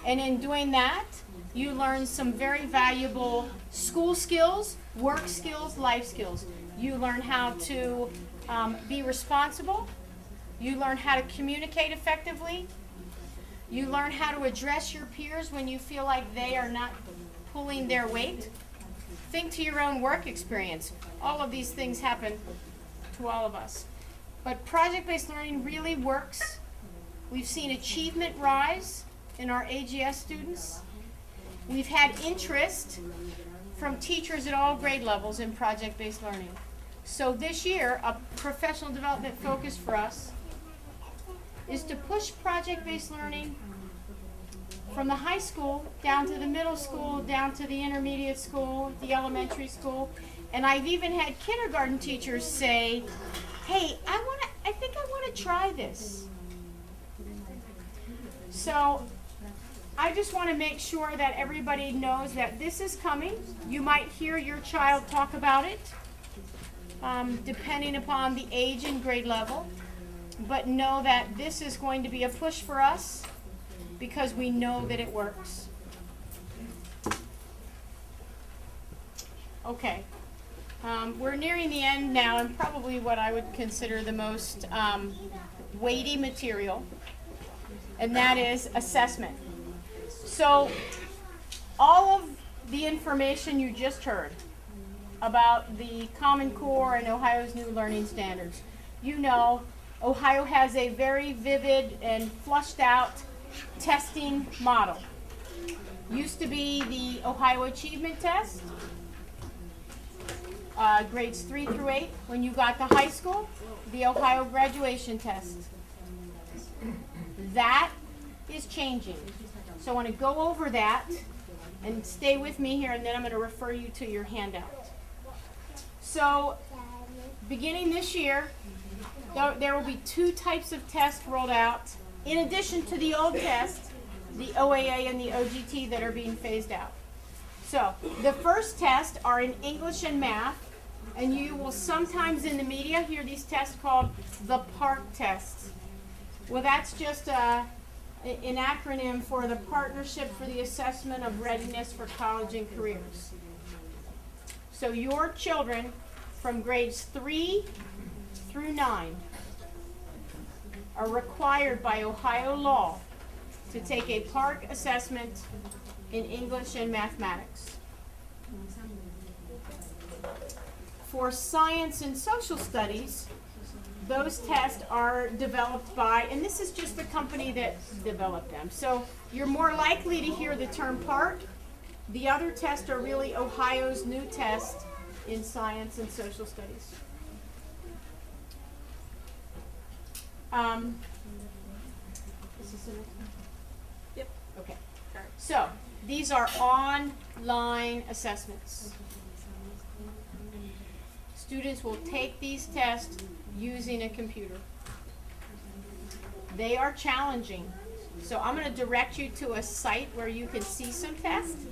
And in doing that, you learn some very valuable school skills, work skills, life skills. You learn how to be responsible. You learn how to communicate effectively. You learn how to address your peers when you feel like they are not pulling their weight. Think to your own work experience. All of these things happen to all of us. But project-based learning really works. We've seen achievement rise in our AGS students. We've had interest from teachers at all grade levels in project-based learning. So this year, a professional development focus for us is to push project-based learning from the high school down to the middle school, down to the intermediate school, the elementary school. And I've even had kindergarten teachers say, hey, I think I want to try this. So I just want to make sure that everybody knows that this is coming. You might hear your child talk about it, depending upon the age and grade level. But know that this is going to be a push for us, because we know that it works. Okay, we're nearing the end now, and probably what I would consider the most weighty material, and that is assessment. So all of the information you just heard about the Common Core and Ohio's new learning standards, you know Ohio has a very vivid and flushed out testing model. Used to be the Ohio Achievement Test, grades 3 through 8. When you got to high school, the Ohio graduation test. That is changing. So I want to go over that and stay with me here, and then I'm going to refer you to your handout. So beginning this year, there will be 2 types of tests rolled out, in addition to the old test, the OAA and the OGT that are being phased out. So the first tests are in English and math, and you will sometimes in the media hear these tests called the PARCC tests. Well, that's just an acronym for the Partnership for the Assessment of Readiness for College and Careers. So your children from grades 3 through 9 are required by Ohio law to take a PARCC assessment in English and mathematics. For science and social studies, those tests are developed by, and this is just the company that developed them. So you're more likely to hear the term PARCC. The other tests are really Ohio's new test in science and social studies. Is this the next one? Yep. Okay. So these are online assessments. Students will take these tests using a computer. They are challenging. So I'm going to direct you to a site where you can see some tests.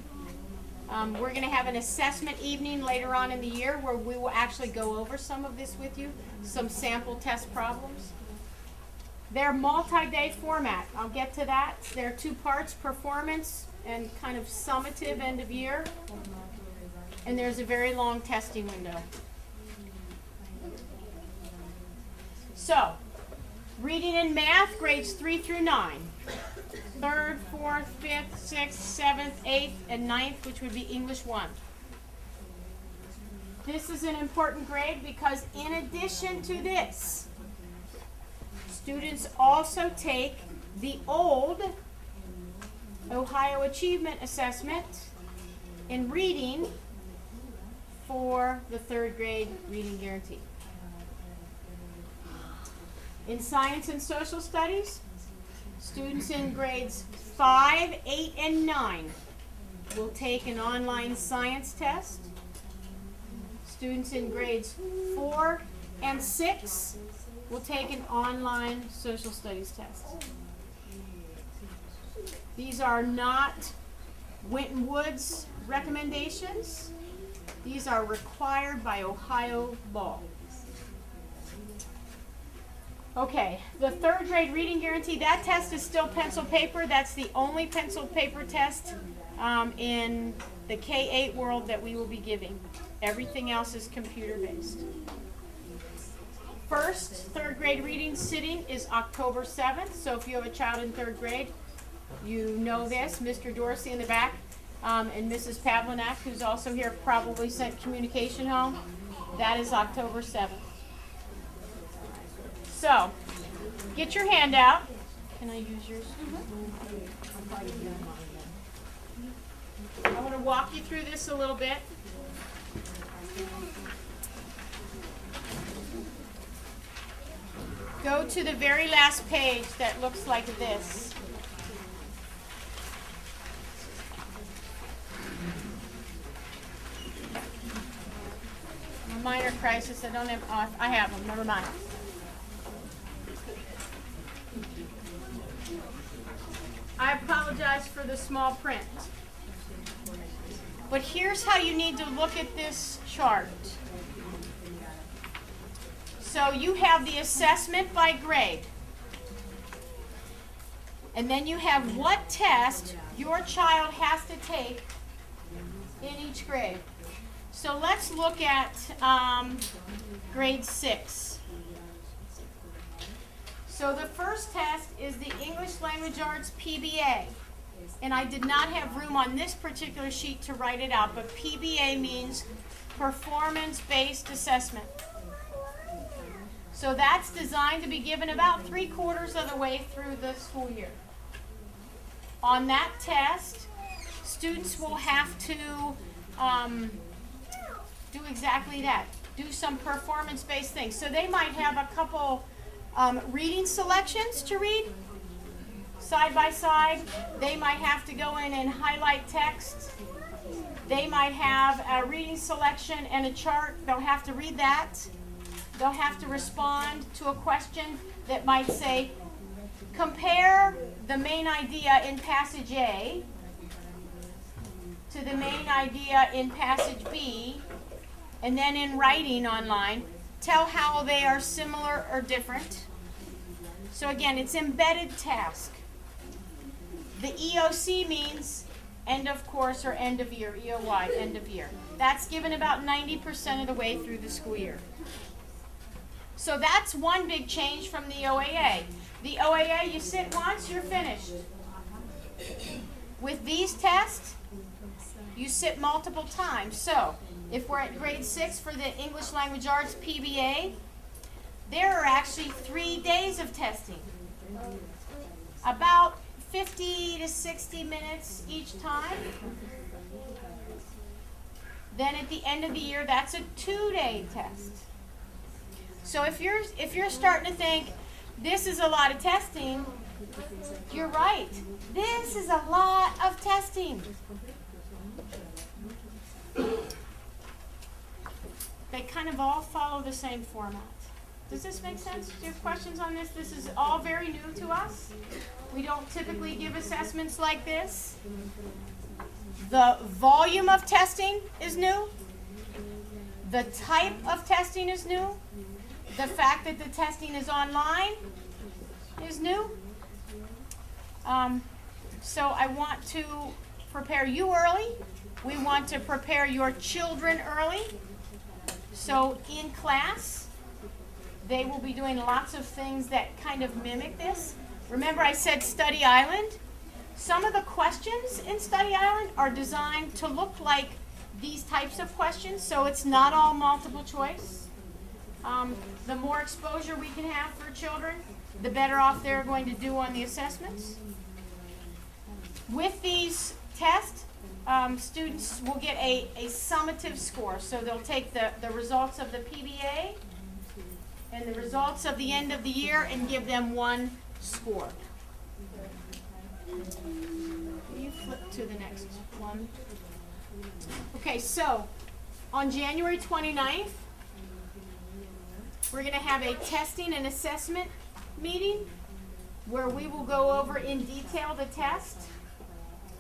We're going to have an assessment evening later on in the year where we will actually go over some of this with you, some sample test problems. They're multi-day format. I'll get to that. There are 2 parts, performance and kind of summative end of year. And there's a very long testing window. So, reading and math, grades 3 through 9. 3rd, 4th, 5th, 6th, 7th, 8th, and 9th, which would be English 1. This is an important grade because in addition to this, students also take the old Ohio Achievement Assessment in reading for the 3rd grade reading guarantee. In science and social studies, students in grades 5, 8, and 9 will take an online science test. Students in grades 4 and 6 will take an online social studies test. These are not Winton Woods recommendations. These are required by Ohio law. Okay, the 3rd grade reading guarantee, that test is still pencil paper. That's the only pencil paper test in the K-8 world that we will be giving. Everything else is computer based. First 3rd grade reading sitting is October 7th. So if you have a child in 3rd grade, you know this. Mr. Dorsey in the back and Mrs. Pavlinak, who's also here, probably sent communication home. That is October 7th. So, get your hand out. Can I use yours? I want to walk you through this a little bit. Go to the very last page that looks like this. A minor crisis. I don't have. Oh, I have them. Never mind. I apologize for the small print. But here's how you need to look at this chart. So you have the assessment by grade. And then you have what test your child has to take in each grade. So let's look at grade 6. So the first test is the English Language Arts PBA. And I did not have room on this particular sheet to write it out, but PBA means Performance-Based Assessment. So that's designed to be given about 3/4 of the way through the school year. On that test, students will have to do exactly that. Do some performance-based things. So they might have a couple reading selections to read side by side. They might have to go in and highlight text. They might have a reading selection and a chart. They'll have to read that. They'll have to respond to a question that might say, compare the main idea in passage A to the main idea in passage B, and then in writing online, tell how they are similar or different. So again, it's embedded task. The EOC means end of course or end of year, EOY, end of year. That's given about 90% of the way through the school year. So that's one big change from the OAA. The OAA, you sit once, you're finished. With these tests, you sit multiple times. So if we're at grade 6 for the English Language Arts PBA, there are actually 3 days of testing. About 50 to 60 minutes each time. Then at the end of the year, that's a 2-day test. So if you're starting to think, this is a lot of testing, you're right. This is a lot of testing. They kind of all follow the same format. Does this make sense? Do you have questions on this? This is all very new to us. We don't typically give assessments like this. The volume of testing is new. The type of testing is new. The fact that the testing is online is new. So I want to prepare you early. We want to prepare your children early. So in class, they will be doing lots of things that kind of mimic this. Remember I said Study Island? Some of the questions in Study Island are designed to look like these types of questions, so it's not all multiple choice. The more exposure we can have for children, the better off they're going to do on the assessments. With these tests, students will get a summative score. So they'll take the results of the PBA and the results of the end of the year and give them one score. You flip to the next one. Okay, so on January 29th, we're going to have a testing and assessment meeting where we will go over in detail the test.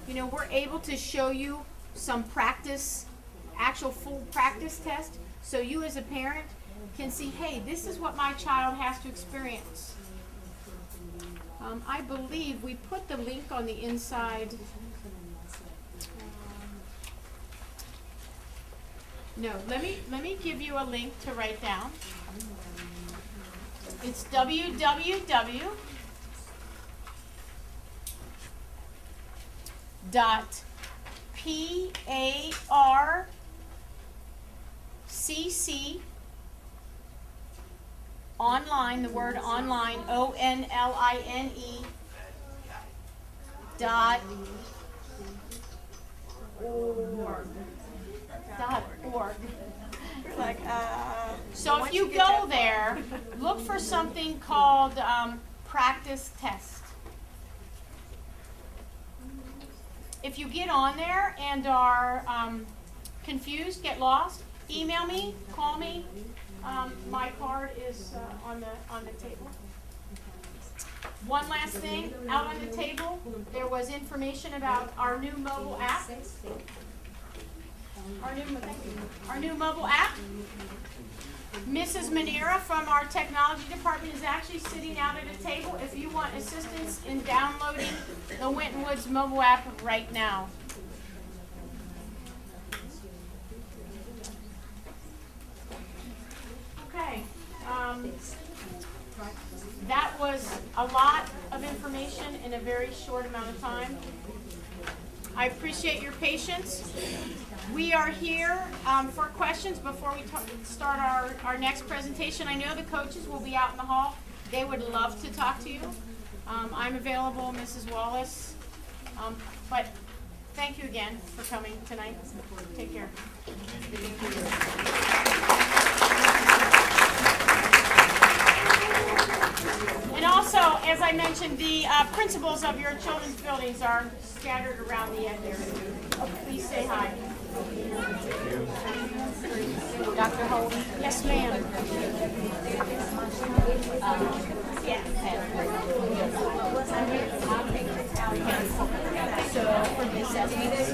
You know, we're able to show you some practice, actual full practice test, so you as a parent can see, hey, this is what my child has to experience. I believe we put the link on the inside. No, let me give you a link to write down. It's www.parcc online, the word online, ONLINE .org. Like, so if you go there, look for something called practice test. If you get on there and are confused, get lost, email me, call me. My card is on the table. One last thing, out on the table, there was information about our new mobile app. Our new mobile app. Mrs. Manera from our technology department is actually sitting out at a table if you want assistance in downloading the Winton Woods mobile app right now. Okay. That was a lot of information in a very short amount of time. I appreciate your patience. We are here for questions before we start our next presentation. I know the coaches will be out in the hall. They would love to talk to you. I'm available, Mrs. Wallace. But thank you again for coming tonight. Take care. And also, as I mentioned, the principals of your children's buildings are scattered around the end there. Please say hi. Dr. Holden? Yes, ma'am. So for the assessments,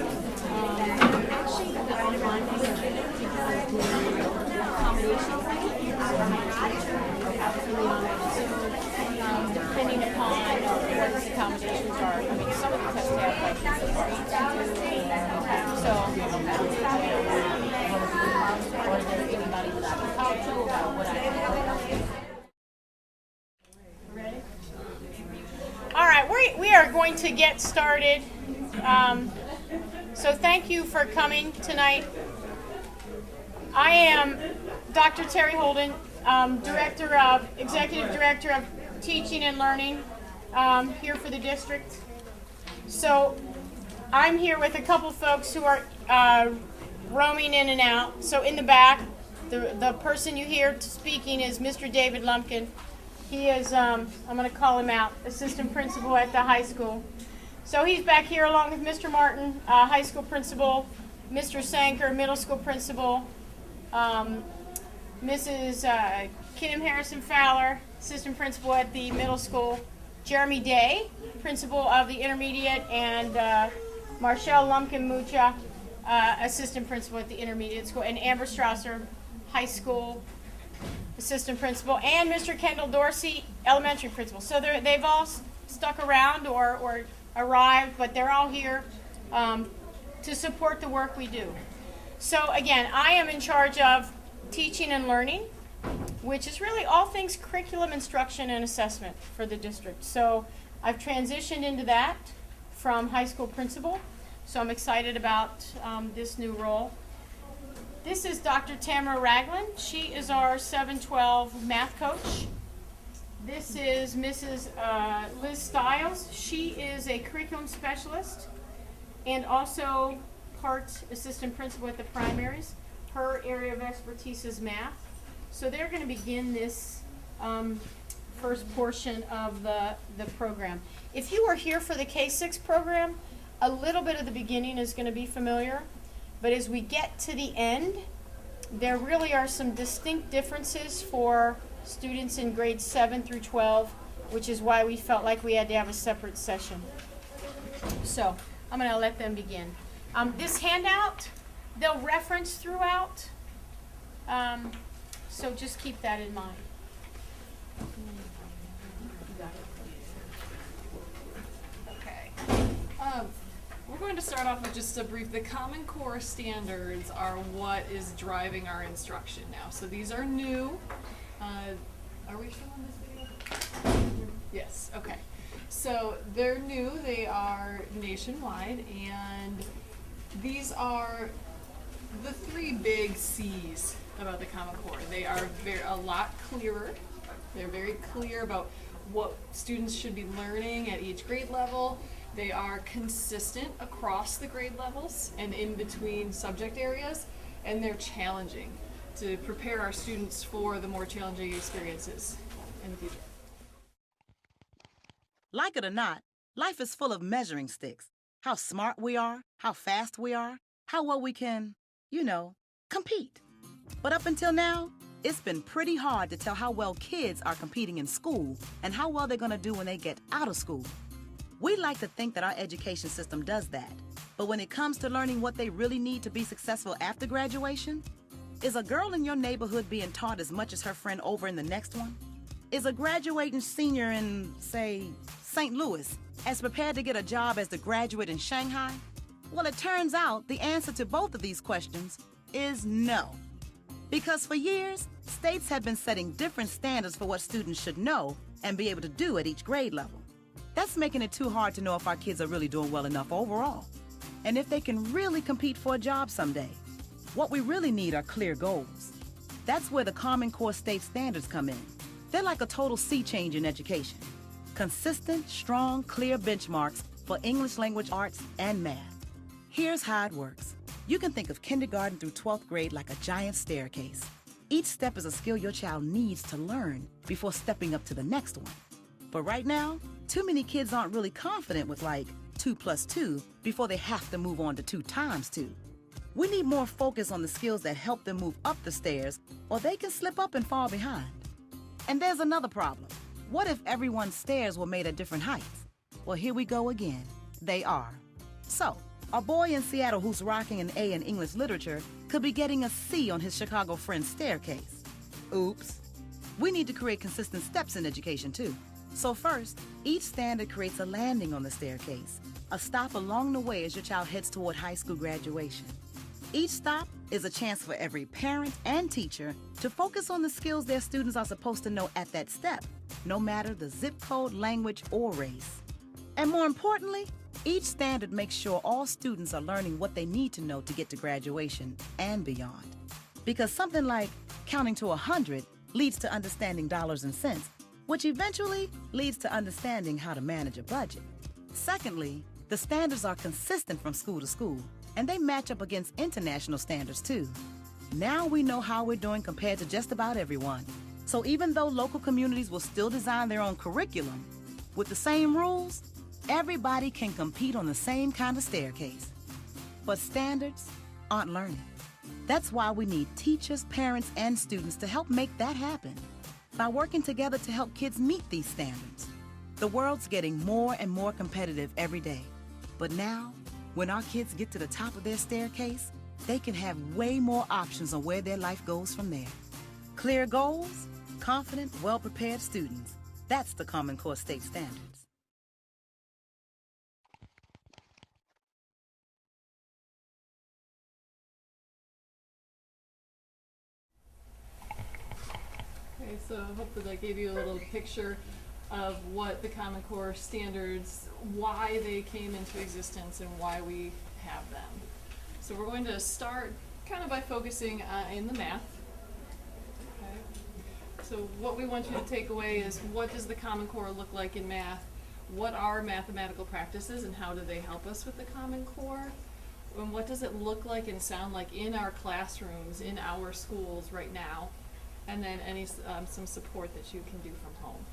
depending upon what the accommodations are, I mean, some of the tests have like 3 to 8, so or is there anybody that I can talk to about what I do? Ready? All right, we are going to get started. So thank you for coming tonight. I am Dr. Terry Holden, Executive Director of Teaching and Learning here for the district. So I'm here with a couple folks who are roaming in and out. So in the back, the person you hear speaking is Mr. David Lumpkin. He is, I'm going to call him out, assistant principal at the high school. So he's back here along with Mr. Martin, high school principal, Mr. Sanker, middle school principal, Mrs. Kim Harrison Fowler, assistant principal at the middle school, Jeremy Day, principal of the intermediate, and Marshall Lumpkin Mucha, assistant principal at the intermediate school, and Amber Strasser, high school assistant principal, and Mr. Kendall Dorsey, elementary principal. So they've all stuck around or arrived, but they're all here to support the work we do. So again, I am in charge of teaching and learning, which is really all things curriculum, instruction, and assessment for the district. So I've transitioned into that from high school principal, so I'm excited about this new role. This is Dr. Tamara Ragland. She is our 712 math coach. This is Mrs. Liz Stiles. She is a curriculum specialist and also part assistant principal at the primaries. Her area of expertise is math. So they're going to begin this first portion of the program. If you were here for the K-6 program, a little bit of the beginning is going to be familiar. But as we get to the end, there really are some distinct differences for students in grades 7 through 12, which is why we felt like we had to have a separate session. So I'm going to let them begin. This handout, they'll reference throughout, so just keep that in mind. Okay. We're going to start off with just a brief. The Common Core standards are what is driving our instruction now. So these are new. Are we still on this video? Yes, okay. So they're new, they are nationwide, and these are the 3 big C's about the Common Core. They are a lot clearer. They're very clear about what students should be learning at each grade level. They are consistent across the grade levels and in between subject areas, and they're challenging to prepare our students for the more challenging experiences in the future. Like it or not, life is full of measuring sticks. How smart we are, how fast we are, how well we can, compete. But up until now, it's been pretty hard to tell how well kids are competing in school and how well they're going to do when they get out of school. We like to think that our education system does that. But when it comes to learning what they really need to be successful after graduation, is a girl in your neighborhood being taught as much as her friend over in the next one? Is a graduating senior in, say, St. Louis as prepared to get a job as the graduate in Shanghai? Well, it turns out the answer to both of these questions is no. Because for years, states have been setting different standards for what students should know and be able to do at each grade level. That's making it too hard to know if our kids are really doing well enough overall, and if they can really compete for a job someday. What we really need are clear goals. That's where the Common Core state standards come in. They're like a total sea change in education. Consistent, strong, clear benchmarks for English language arts and math. Here's how it works. You can think of kindergarten through 12th grade like a giant staircase. Each step is a skill your child needs to learn before stepping up to the next one. But right now, too many kids aren't really confident with like 2 plus 2 before they have to move on to 2 times 2. We need more focus on the skills that help them move up the stairs, or they can slip up and fall behind. And there's another problem. What if everyone's stairs were made at different heights? Well, here we go again. They are. So, a boy in Seattle who's rocking an A in English literature could be getting a C on his Chicago friend's staircase. Oops. We need to create consistent steps in education, too. So first, each standard creates a landing on the staircase, a stop along the way as your child heads toward high school graduation. Each stop is a chance for every parent and teacher to focus on the skills their students are supposed to know at that step, no matter the zip code, language, or race. And more importantly, each standard makes sure all students are learning what they need to know to get to graduation and beyond. Because something like counting to 100 leads to understanding dollars and cents, which eventually leads to understanding how to manage a budget. Secondly, the standards are consistent from school to school, and they match up against international standards too. Now we know how we're doing compared to just about everyone. So even though local communities will still design their own curriculum, with the same rules, everybody can compete on the same kind of staircase. But standards aren't learning. That's why we need teachers, parents, and students to help make that happen by working together to help kids meet these standards. The world's getting more and more competitive every day. But now, when our kids get to the top of their staircase, they can have way more options on where their life goes from there. Clear goals, confident, well-prepared students. That's the Common Core State Standards. Okay, so hopefully that gave you a little picture of what the Common Core standards, why they came into existence and why we have them. So we're going to start kind of by focusing in the math. Okay. So what we want you to take away is, what does the Common Core look like in math? What are mathematical practices and how do they help us with the Common Core? And what does it look like and sound like in our classrooms, in our schools right now? And then some support that you can do from home.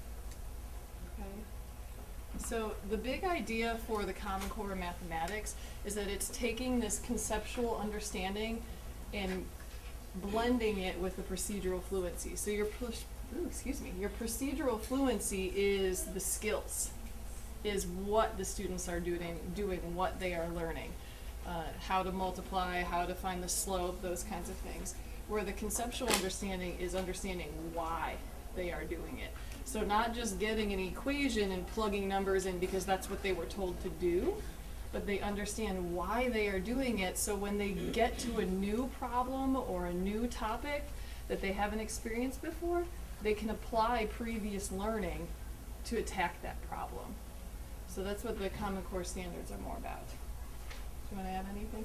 Okay. So the big idea for the Common Core of mathematics is that it's taking this conceptual understanding and blending it with the procedural fluency. So your procedural fluency is the skills, is what the students are doing, what they are learning, how to multiply, how to find the slope, those kinds of things. Where the conceptual understanding is understanding why they are doing it. So not just getting an equation and plugging numbers in because that's what they were told to do, but they understand why they are doing it, so when they get to a new problem or a new topic that they haven't experienced before, they can apply previous learning to attack that problem. So that's what the Common Core standards are more about. Do you want to add anything?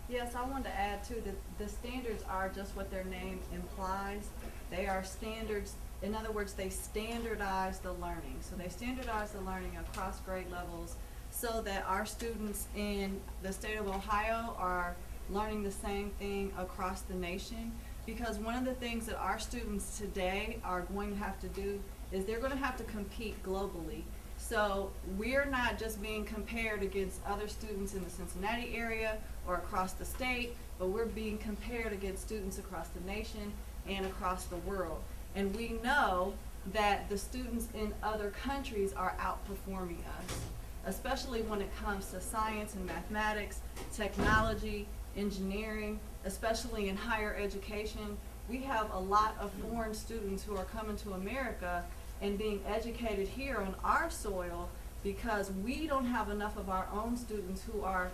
Yes, I wanted to add too that the standards are just what their name implies. They are standards. In other words, they standardize the learning. So they standardize the learning across grade levels so that our students in the state of Ohio are learning the same thing across the nation. Because one of the things that our students today are going to have to do is they're going to have to compete globally. So we're not just being compared against other students in the Cincinnati area or across the state, but we're being compared against students across the nation and across the world. And we know that the students in other countries are outperforming us, especially when it comes to science and mathematics, technology, engineering, especially in higher education. We have a lot of foreign students who are coming to America and being educated here on our soil because we don't have enough of our own students who are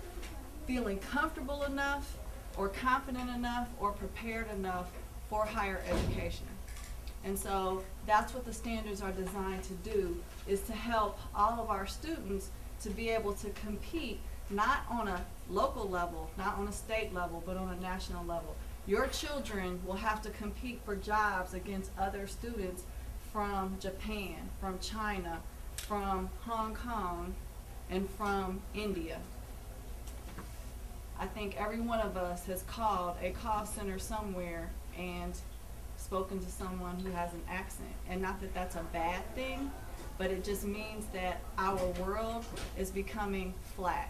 feeling comfortable enough or confident enough or prepared enough for higher education. And so that's what the standards are designed to do, is to help all of our students to be able to compete not on a local level, not on a state level, but on a national level. Your children will have to compete for jobs against other students from Japan, from China, from Hong Kong, and from India. I think every one of us has called a call center somewhere and spoken to someone who has an accent. And not that that's a bad thing, but it just means that our world is becoming flat.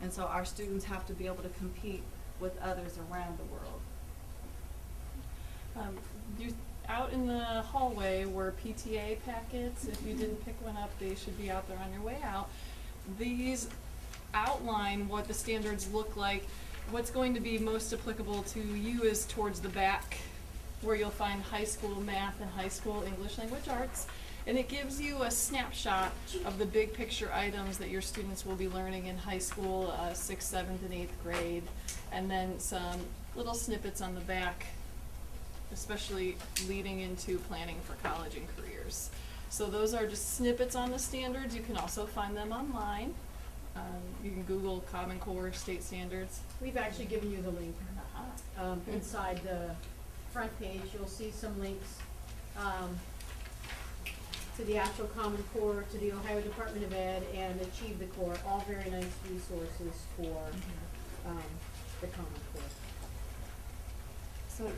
And so our students have to be able to compete with others around the world. Out in the hallway were PTA packets. If you didn't pick one up, they should be out there on your way out. These outline what the standards look like. What's going to be most applicable to you is towards the back, where you'll find high school math and high school English language arts. And it gives you a snapshot of the big picture items that your students will be learning in high school, 6th, 7th, and 8th grade. And then some little snippets on the back, especially leading into planning for college and careers. So those are just snippets on the standards. You can also find them online. You can Google Common Core State Standards. We've actually given you the link. Inside the front page, you'll see some links to the actual Common Core, to the Ohio Department of Ed, and Achieve the Core, all very nice resources for the Common Core. So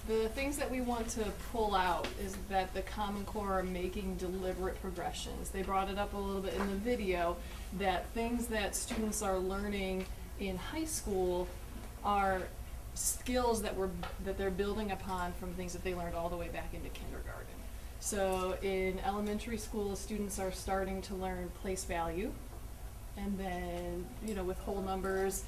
the things that we want to pull out is that the Common Core are making deliberate progressions. They brought it up a little bit in the video, that things that students are learning in high school are skills that they're building upon from things that they learned all the way back into kindergarten. So in elementary school, students are starting to learn place value, and then, you know, with whole numbers,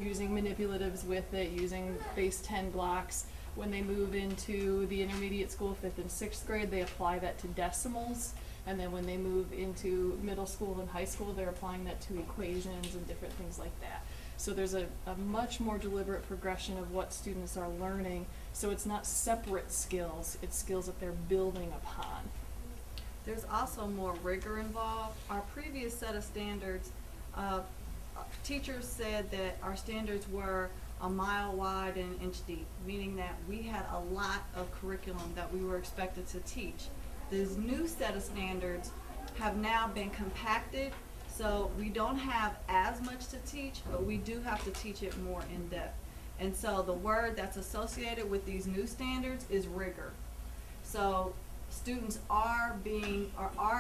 using manipulatives with it, using base 10 blocks. When they move into the intermediate school, 5th and 6th grade, they apply that to decimals. And then when they move into middle school and high school, they're applying that to equations and different things like that. So there's a much more deliberate progression of what students are learning. So it's not separate skills, it's skills that they're building upon. There's also more rigor involved. Our previous set of standards, teachers said that our standards were a mile wide and an inch deep, meaning that we had a lot of curriculum that we were expected to teach. This new set of standards have now been compacted, so we don't have as much to teach, but we do have to teach it more in depth. And so the word that's associated with these new standards is rigor. So students are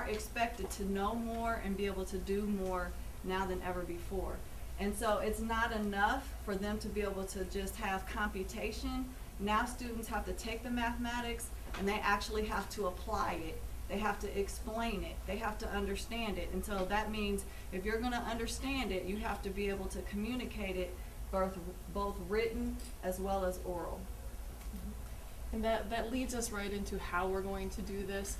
expected to know more and be able to do more now than ever before. And so it's not enough for them to be able to just have computation. Now students have to take the mathematics and they actually have to apply it. They have to explain it. They have to understand it. And so that means if you're going to understand it, you have to be able to communicate it both written as well as oral. And that leads us right into how we're going to do this.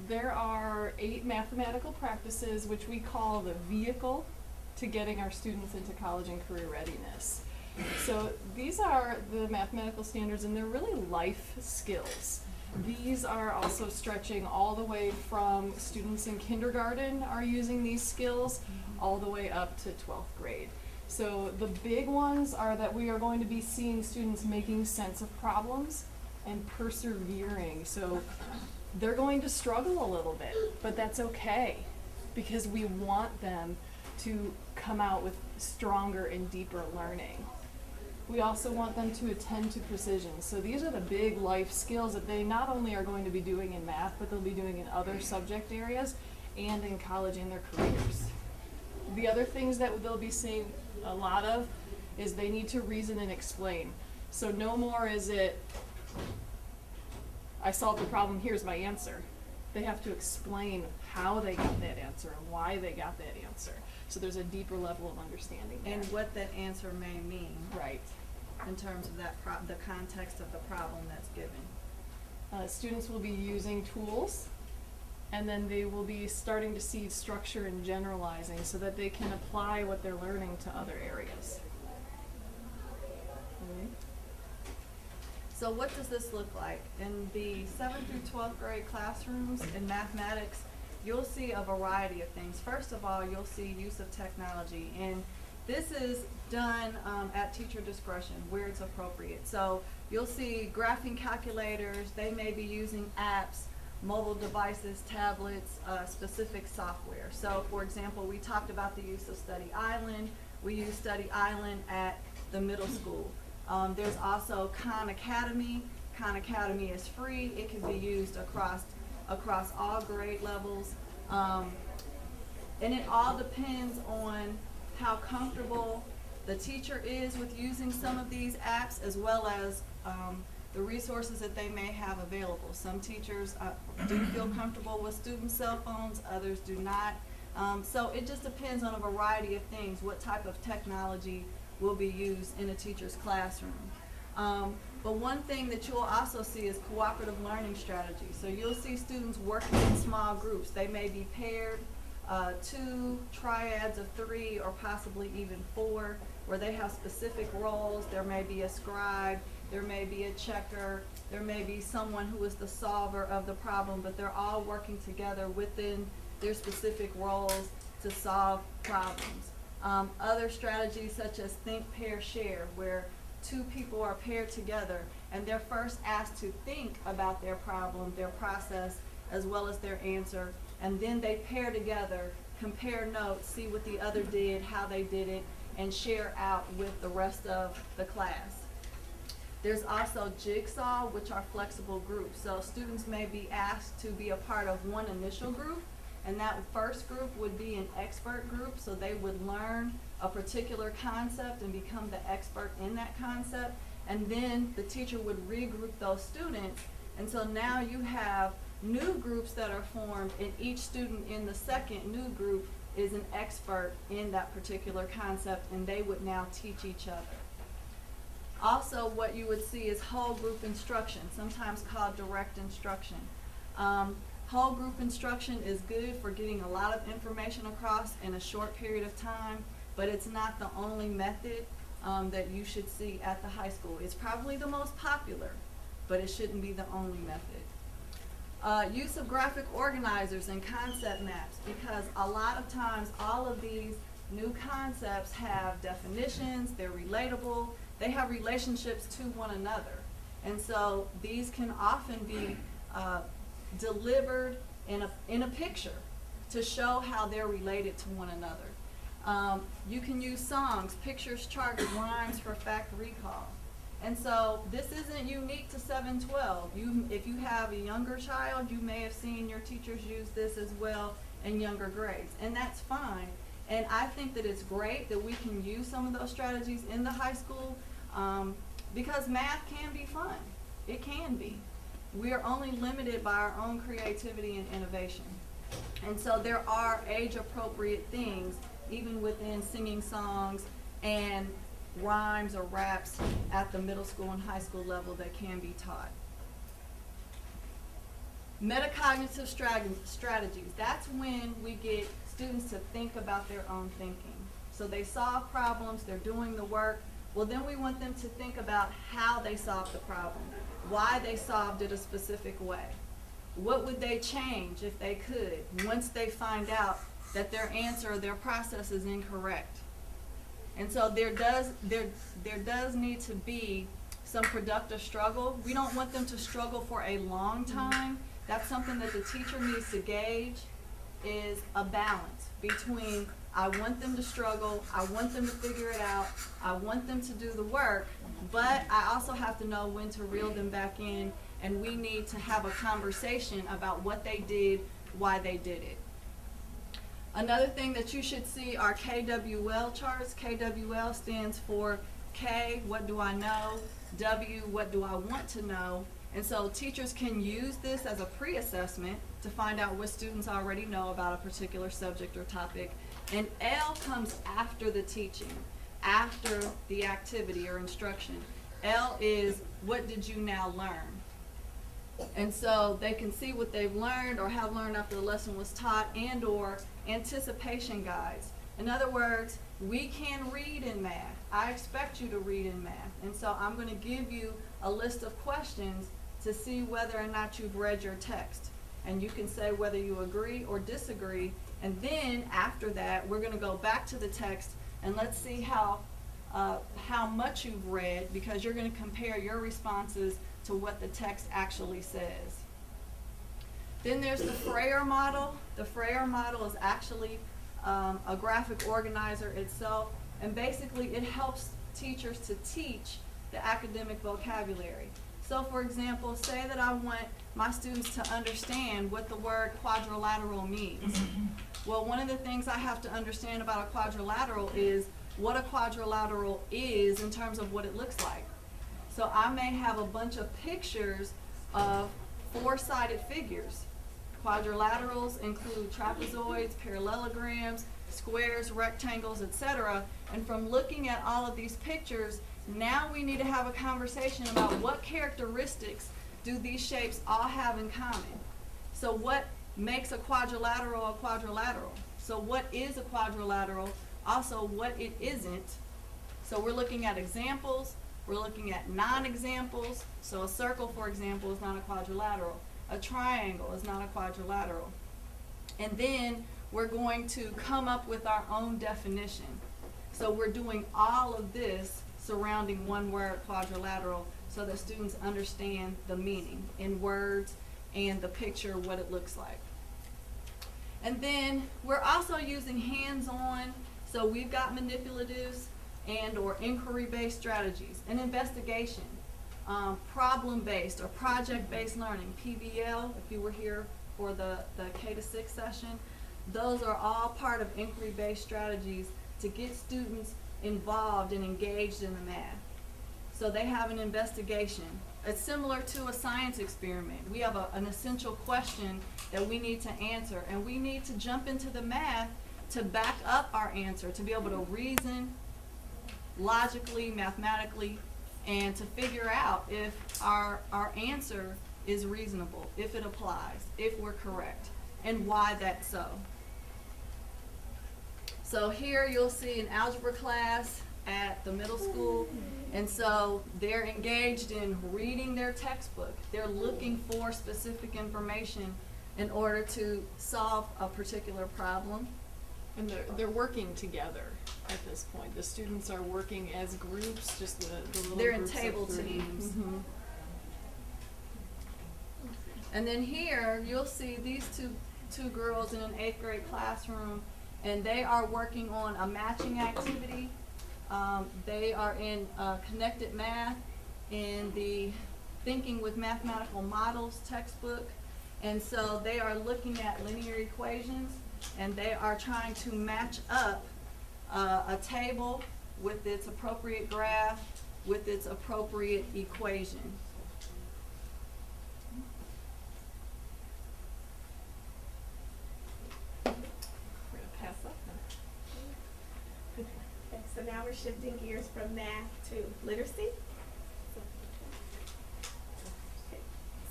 There are 8 mathematical practices which we call the vehicle to getting our students into college and career readiness. So these are the mathematical standards, and they're really life skills. These are also stretching all the way from students in kindergarten are using these skills all the way up to 12th grade. So the big ones are that we are going to be seeing students making sense of problems and persevering. So they're going to struggle a little bit, but that's okay, because we want them to come out with stronger and deeper learning. We also want them to attend to precision. So these are the big life skills that they not only are going to be doing in math, but they'll be doing in other subject areas and in college and their careers. The other things that they'll be seeing a lot of is they need to reason and explain. So no more is it, I solved the problem, here's my answer. They have to explain how they got that answer and why they got that answer. So there's a deeper level of understanding there. And what that answer may mean. Right. In terms of the context of the problem that's given. Students will be using tools, and then they will be starting to see structure and generalizing so that they can apply what they're learning to other areas. Okay. So what does this look like? In the 7th through 12th grade classrooms in mathematics, you'll see a variety of things. First of all, you'll see use of technology, and this is done at teacher discretion where it's appropriate. So you'll see graphing calculators, they may be using apps mobile devices, tablets, specific software. So for example, we talked about the use of Study Island. We use Study Island at the middle school. There's also Khan Academy. Khan Academy is free. It can be used across all grade levels. And it all depends on how comfortable the teacher is with using some of these apps, as well as the resources that they may have available. Some teachers do feel comfortable with student cell phones, others do not. So it just depends on a variety of things, what type of technology will be used in a teacher's classroom. But one thing that you'll also see is cooperative learning strategies. So you'll see students working in small groups. They may be paired, 2 triads of 3, or possibly even 4, where they have specific roles. There may be a scribe, there may be a checker, there may be someone who is the solver of the problem, but they're all working together within their specific roles to solve problems. Other strategies such as think, pair, share, where 2 people are paired together and they're first asked to think about their problem, their process, as well as their answer, and then they pair together, compare notes, see what the other did, how they did it, and share out with the rest of the class. There's also Jigsaw, which are flexible groups. So students may be asked to be a part of one initial group, and that first group would be an expert group, so they would learn a particular concept and become the expert in that concept, and then the teacher would regroup those students, and so now you have new groups that are formed, and each student in the second new group is an expert in that particular concept, and they would now teach each other. Also, what you would see is whole group instruction, sometimes called direct instruction. Whole group instruction is good for getting a lot of information across in a short period of time, but it's not the only method that you should see at the high school. It's probably the most popular, but it shouldn't be the only method. Use of graphic organizers and concept maps, because a lot of times all of these new concepts have definitions, they're relatable, they have relationships to one another. And so these can often be delivered in a picture to show how they're related to one another. You can use songs, pictures, charts, rhymes for fact recall. And so this isn't unique to 712. If you have a younger child, you may have seen your teachers use this as well in younger grades, and that's fine. And I think that it's great that we can use some of those strategies in the high school, because math can be fun. It can be. We are only limited by our own creativity and innovation. And so there are age-appropriate things, even within singing songs and rhymes or raps at the middle school and high school level that can be taught. Metacognitive strategies, that's when we get students to think about their own thinking. So they solve problems, they're doing the work. Well, then we want them to think about how they solved the problem, why they solved it a specific way. What would they change if they could, once they find out that their answer or their process is incorrect? And so there does need to be some productive struggle. We don't want them to struggle for a long time. That's something that the teacher needs to gauge, is a balance between I want them to struggle, I want them to figure it out, I want them to do the work, but I also have to know when to reel them back in, and we need to have a conversation about what they did, why they did it. Another thing that you should see are KWL charts. KWL stands for K, what do I know? W, what do I want to know? And so teachers can use this as a pre-assessment to find out what students already know about a particular subject or topic. And L comes after the teaching, after the activity or instruction. L is, what did you now learn? And so they can see what they've learned or have learned after the lesson was taught, and or anticipation guides. In other words, we can read in math. I expect you to read in math. And so I'm going to give you a list of questions to see whether or not you've read your text. And you can say whether you agree or disagree. And then after that, we're going to go back to the text and let's see how much you've read, because you're going to compare your responses to what the text actually says. Then there's the Frayer model. The Frayer model is actually a graphic organizer itself, and basically it helps teachers to teach the academic vocabulary. So for example, say that I want my students to understand what the word quadrilateral means. Well, one of the things I have to understand about a quadrilateral is what a quadrilateral is in terms of what it looks like. So I may have a bunch of pictures of four-sided figures. Quadrilaterals include trapezoids, parallelograms, squares, rectangles, etc. And from looking at all of these pictures, now we need to have a conversation about what characteristics do these shapes all have in common. So what makes a quadrilateral a quadrilateral? So what is a quadrilateral? Also what it isn't. So we're looking at examples, we're looking at non-examples. So a circle, for example, is not a quadrilateral. A triangle is not a quadrilateral. And then we're going to come up with our own definition. So we're doing all of this surrounding one word quadrilateral so that students understand the meaning in words and the picture, what it looks like. And then we're also using hands-on, so we've got manipulatives and or inquiry-based strategies, and investigation, problem-based or project-based learning, PBL, if you were here for the K-6 session, those are all part of inquiry-based strategies to get students involved and engaged in the math. So they have an investigation. It's similar to a science experiment. We have an essential question that we need to answer, and we need to jump into the math to back up our answer, to be able to reason logically, mathematically, and to figure out if our answer is reasonable, if it applies, if we're correct, and why that's so. So here you'll see an algebra class at the middle school, and so they're engaged in reading their textbook. They're looking for specific information in order to solve a particular problem. And they're working together at this point. The students are working as groups, just the little they're groups in table of three. teams. Mm-hmm. And then here you'll see these two girls in an 8th grade classroom, and they are working on a matching activity. They are in connected math in the Thinking with Mathematical Models textbook. And so they are looking at linear equations, and they are trying to match up a table with its appropriate graph, with its appropriate equation. So now we're shifting gears from math to literacy.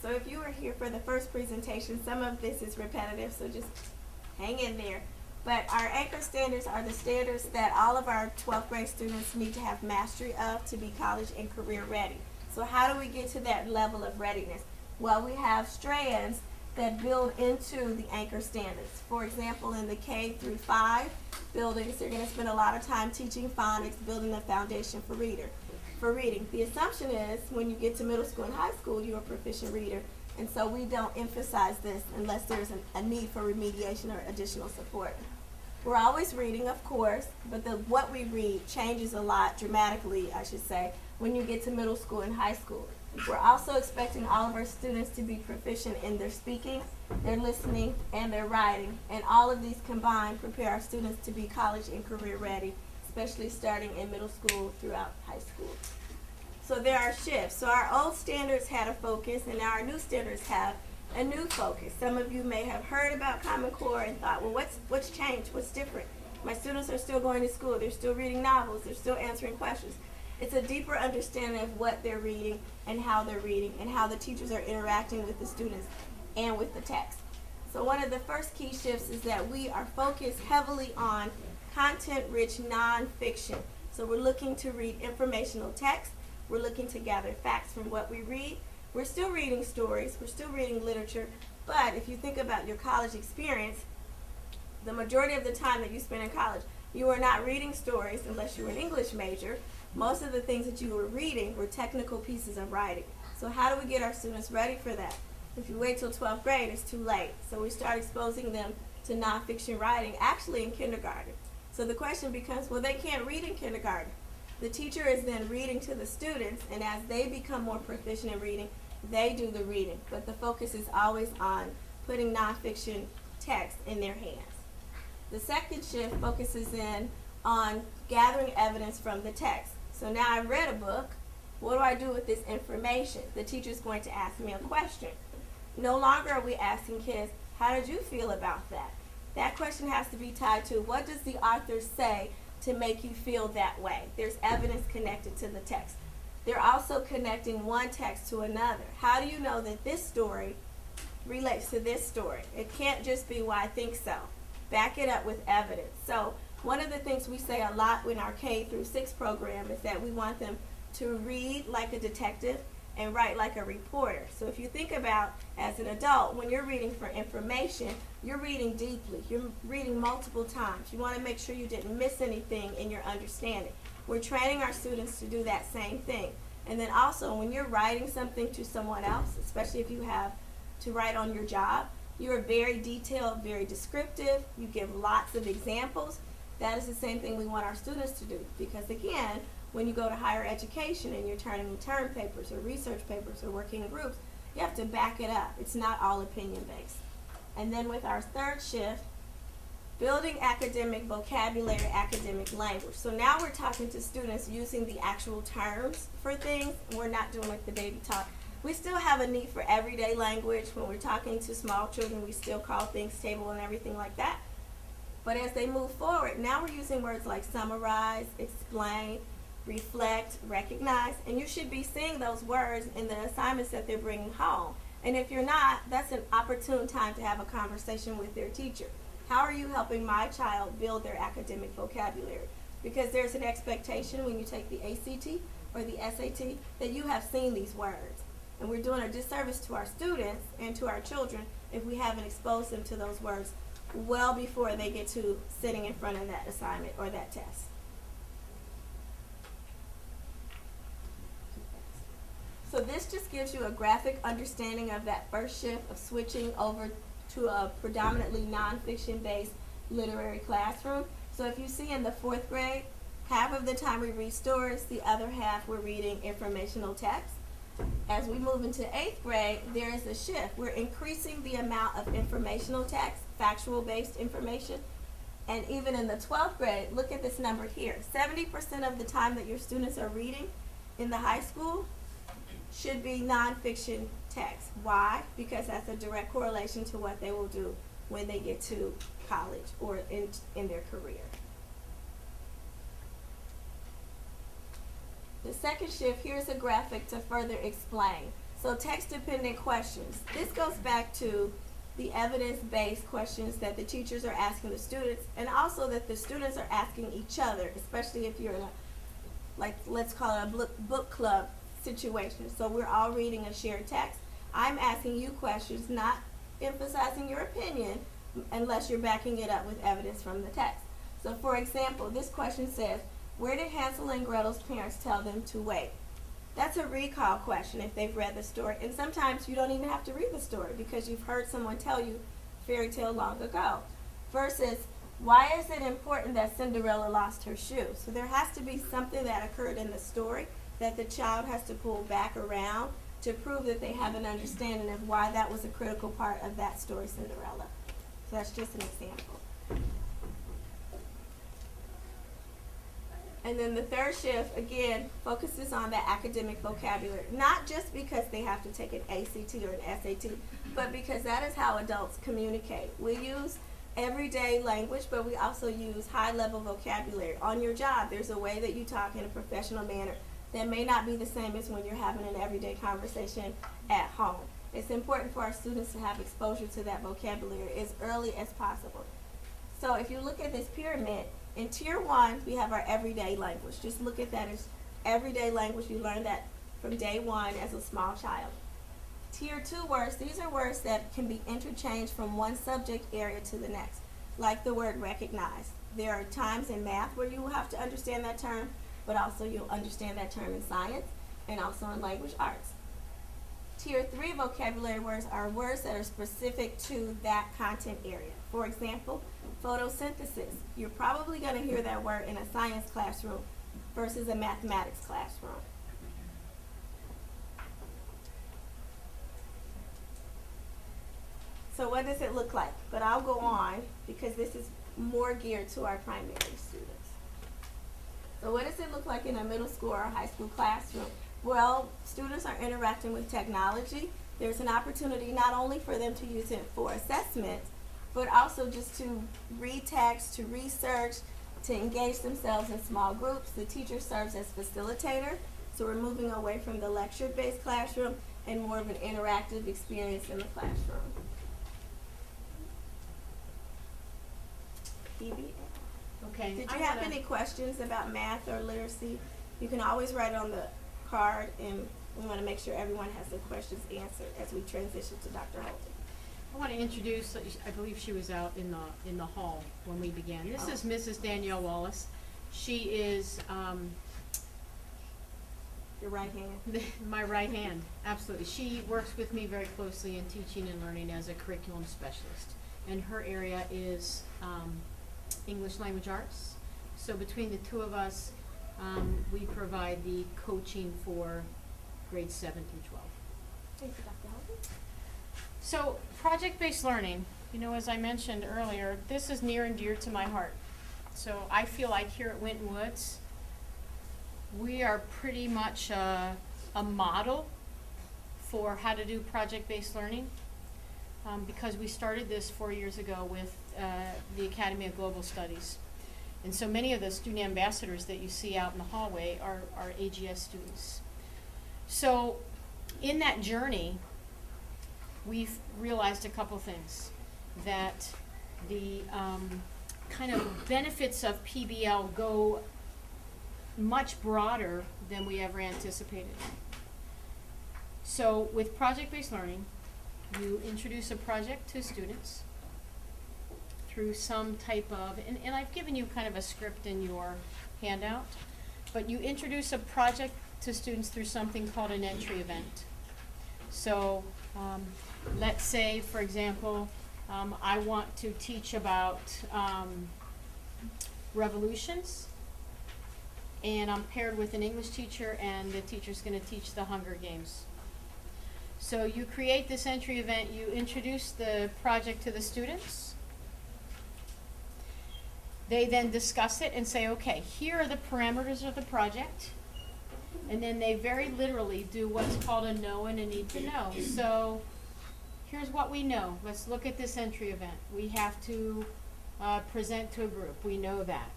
So if you were here for the first presentation, some of this is repetitive, so just hang in there. But our anchor standards are the standards that all of our 12th grade students need to have mastery of to be college and career ready. So how do we get to that level of readiness? Well, we have strands that build into the anchor standards. For example, in the K through 5 buildings, you're going to spend a lot of time teaching phonics, building the foundation for reading. The assumption is when you get to middle school and high school, you're a proficient reader, and so we don't emphasize this unless there's a need for remediation or additional support. We're always reading, of course, but what we read changes a lot dramatically, I should say, when you get to middle school and high school. We're also expecting all of our students to be proficient in their speaking, their listening, and their writing. And all of these combined prepare our students to be college and career ready, especially starting in middle school throughout high school. So there are shifts. So our old standards had a focus, and now our new standards have a new focus. Some of you may have heard about Common Core and thought, well, what's changed? What's different? My students are still going to school. They're still reading novels. They're still answering questions. It's a deeper understanding of what they're reading and how the teachers are interacting with the students and with the text. So one of the first key shifts is that we are focused heavily on content-rich nonfiction. So we're looking to read informational text. We're looking to gather facts from what we read. We're still reading stories. We're still reading literature. But if you think about your college experience, the majority of the time that you spend in college, you are not reading stories unless you're an English major. Most of the things that you were reading were technical pieces of writing. So how do we get our students ready for that? If you wait till 12th grade, it's too late. So we start exposing them to nonfiction writing actually in kindergarten. So the question becomes, well, they can't read in kindergarten. The teacher is then reading to the students, and as they become more proficient in reading, they do the reading. But the focus is always on putting nonfiction text in their hands. The second shift focuses in on gathering evidence from the text. So now I've read a book. What do I do with this information? The teacher's going to ask me a question. No longer are we asking kids, how did you feel about that? That question has to be tied to, what does the author say to make you feel that way? There's evidence connected to the text. They're also connecting one text to another. How do you know that this story relates to this story? It can't just be, well, I think so. Back it up with evidence. So one of the things we say a lot in our K through 6 program is that we want them to read like a detective and write like a reporter. So if you think about, as an adult, when you're reading for information, you're reading deeply. You're reading multiple times. You want to make sure you didn't miss anything in your understanding. We're training our students to do that same thing. And then also, when you're writing something to someone else, especially if you have to write on your job, you're very detailed, very descriptive. You give lots of examples. That is the same thing we want our students to do. Because again, when you go to higher education and you're turning in term papers or research papers or working in groups, you have to back it up. It's not all opinion based. And then with our third shift, building academic vocabulary, academic language. So now we're talking to students using the actual terms for things. We're not doing like the baby talk. We still have a need for everyday language. When we're talking to small children, we still call things table and everything like that. But as they move forward, now we're using words like summarize, explain, reflect, recognize, and you should be seeing those words in the assignments that they're bringing home. And if you're not, that's an opportune time to have a conversation with their teacher. How are you helping my child build their academic vocabulary? Because there's an expectation when you take the ACT or the SAT that you have seen these words. And we're doing a disservice to our students and to our children if we haven't exposed them to those words well before they get to sitting in front of that assignment or that test. So this just gives you a graphic understanding of that first shift of switching over to a predominantly nonfiction based literary classroom. So if you see in the 4th grade, half of the time we read stories, the other half we're reading informational text. As we move into 8th grade, there is a shift. We're increasing the amount of informational text, factual based information. And even in the 12th grade, look at this number here. 70% of the time that your students are reading in the high school should be nonfiction text. Why? Because that's a direct correlation to what they will do when they get to college or in their career. The second shift, here's a graphic to further explain. So text-dependent questions. This goes back to the evidence-based questions that the teachers are asking the students, and also that the students are asking each other, especially if you're in a, like, let's call it a book club situation. So we're all reading a shared text. I'm asking you questions, not emphasizing your opinion unless you're backing it up with evidence from the text. So for example, this question says, where did Hansel and Gretel's parents tell them to wait? That's a recall question if they've read the story. And sometimes you don't even have to read the story because you've heard someone tell you a fairy tale long ago. Versus, why is it important that Cinderella lost her shoe? So there has to be something that occurred in the story that the child has to pull back around to prove that they have an understanding of why that was a critical part of that story, Cinderella. So that's just an example. And then the third shift, again, focuses on that academic vocabulary, not just because they have to take an ACT or an SAT, but because that is how adults communicate. We use everyday language, but we also use high-level vocabulary. On your job, there's a way that you talk in a professional manner that may not be the same as when you're having an everyday conversation at home. It's important for our students to have exposure to that vocabulary as early as possible. So if you look at this pyramid, in Tier 1, we have our everyday language. Just look at that as everyday language. You learn that from day 1 as a small child. Tier 2 words, these are words that can be interchanged from one subject area to the next, like the word recognize. There are times in math where you will have to understand that term, but also you'll understand that term in science and also in language arts. Tier 3 vocabulary words are words that are specific to that content area. For example, photosynthesis. You're probably going to hear that word in a science classroom versus a mathematics classroom. So what does it look like? But I'll go on because this is more geared to our primary students. So what does it look like in a middle school or a high school classroom? Well, students are interacting with technology. There's an opportunity not only for them to use it for assessment, but also just to read text, to research, to engage themselves in small groups. The teacher serves as facilitator, so we're moving away from the lecture-based classroom and more of an interactive experience in the classroom. Okay. Did you have any questions about math or literacy? You can always write it on the card, and we want to make sure everyone has their questions answered as we transition to Dr. Holden. I want to introduce, I believe she was out in the hall when we began. This is Mrs. Danielle Wallace. She is your right hand. My right hand, absolutely. She works with me very closely in teaching and learning as a curriculum specialist, and her area is English language arts. So between the two of us, we provide the coaching for grades 7 through 12. Thank you, Dr. Holden. So project-based learning, you know, as I mentioned earlier, this is near and dear to my heart. So I feel like here at Winton Woods, we are pretty much a model for how to do project-based learning, because we started this 4 years ago with the Academy of Global Studies. And so many of the student ambassadors that you see out in the hallway are AGS students. So in that journey, we've realized a couple things. That the kind of benefits of PBL go much broader than we ever anticipated. So with project-based learning, you introduce a project to students through some type of, and I've given you kind of a script in your handout, but you introduce a project to students through something called an entry event. So let's say, for example, I want to teach about revolutions, and I'm paired with an English teacher, and the teacher's going to teach the Hunger Games. So you create this entry event, you introduce the project to the students. They then discuss it and say, okay, here are the parameters of the project. And then they very literally do what's called a know and a need to know. So here's what we know. Let's look at this entry event. We have to present to a group. We know that.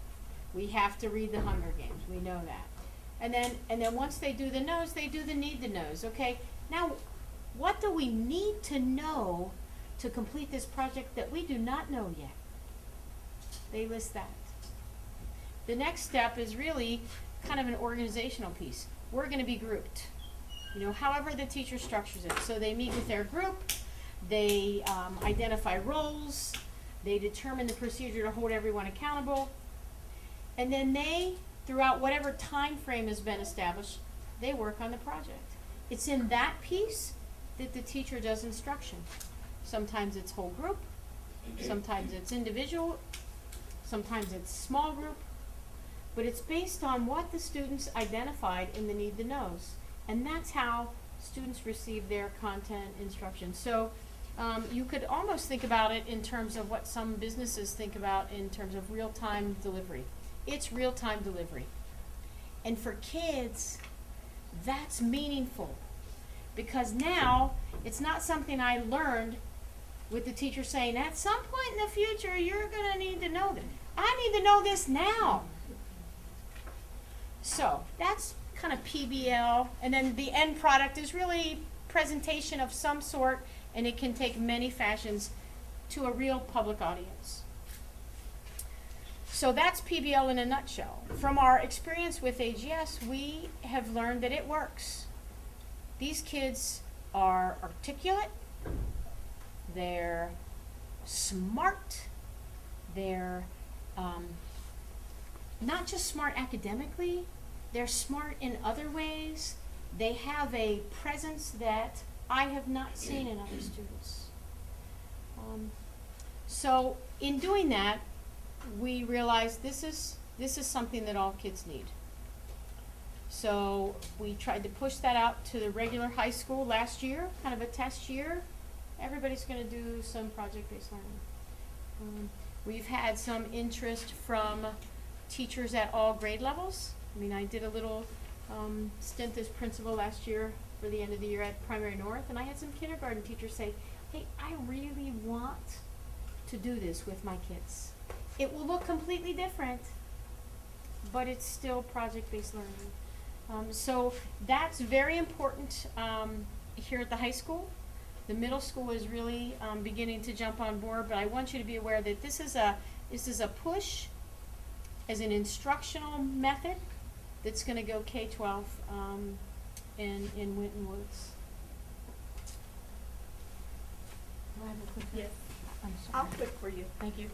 We have to read the Hunger Games. We know that. And then once they do the knows, they do the need to knows. Okay, now what do we need to know to complete this project that we do not know yet? They list that. The next step is really kind of an organizational piece. We're going to be grouped, you know, however the teacher structures it. So they meet with their group, they identify roles, they determine the procedure to hold everyone accountable, and then they, throughout whatever time frame has been established, they work on the project. It's in that piece that the teacher does instruction. Sometimes it's whole group, sometimes it's individual, sometimes it's small group, but it's based on what the students identified in the need to knows. And that's how students receive their content instruction. So you could almost think about it in terms of what some businesses think about in terms of real-time delivery. It's real-time delivery. And for kids, that's meaningful, because now it's not something I learned with the teacher saying, at some point in the future, you're going to need to know this. I need to know this now. So that's kind of PBL, and then the end product is really presentation of some sort, and it can take many fashions to a real public audience. So that's PBL in a nutshell. From our experience with AGS, we have learned that it works. These kids are articulate, they're smart, they're not just smart academically, they're smart in other ways. They have a presence that I have not seen in other students. So in doing that, we realized this is something that all kids need. So we tried to push that out to the regular high school last year, kind of a test year. Everybody's going to do some project-based learning. We've had some interest from teachers at all grade levels. I mean, I did a little stint as principal last year for the end of the year at Primary North, and I had some kindergarten teachers say, hey, I really want to do this with my kids. It will look completely different, but it's still project-based learning. So that's very important here at the high school. The middle school is really beginning to jump on board, but I want you to be aware that this is a push as an instructional method that's going to go K-12 in Winton Woods. Do I have a quick? Yes. I'm sorry. I'll click for you. Thank you.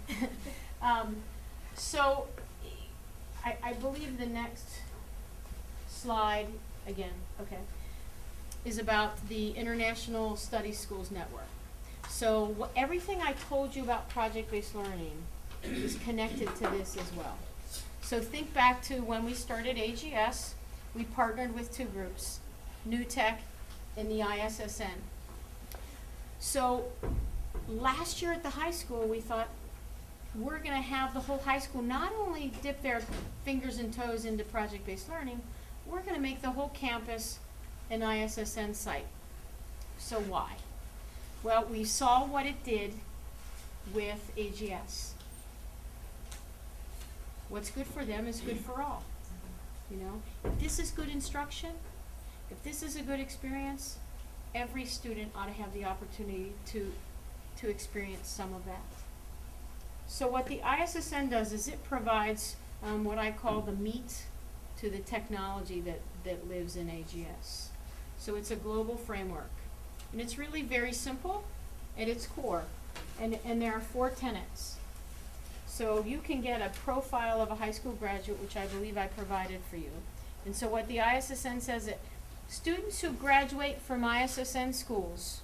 So I believe the next slide, again, okay, is about the International Study Schools Network. So everything I told you about project-based learning is connected to this as well. So think back to when we started AGS, we partnered with two groups, New Tech and the ISSN. So last year at the high school, we thought we're going to have the whole high school not only dip their fingers and toes into project-based learning, we're going to make the whole campus an ISSN site. So why? Well, we saw what it did with AGS. What's good for them is good for all. You know, if this is good instruction, if this is a good experience, every student ought to have the opportunity to experience some of that. So what the ISSN does is it provides what I call the meat to the technology that lives in AGS. So it's a global framework. And it's really very simple at its core. And there are 4 tenets. So you can get a profile of a high school graduate, which I believe I provided for you. And so what the ISSN says that students who graduate from ISSN schools,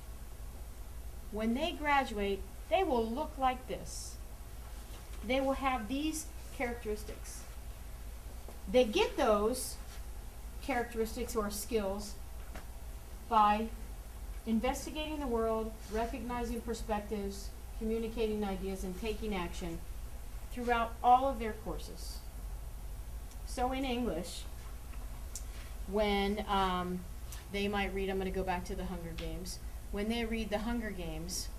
when they graduate, they will look like this. They will have these characteristics. They get those characteristics or skills by investigating the world, recognizing perspectives, communicating ideas, and taking action throughout all of their courses. So in English, when they might read, I'm going to go back to the Hunger Games, when they read the Hunger Games,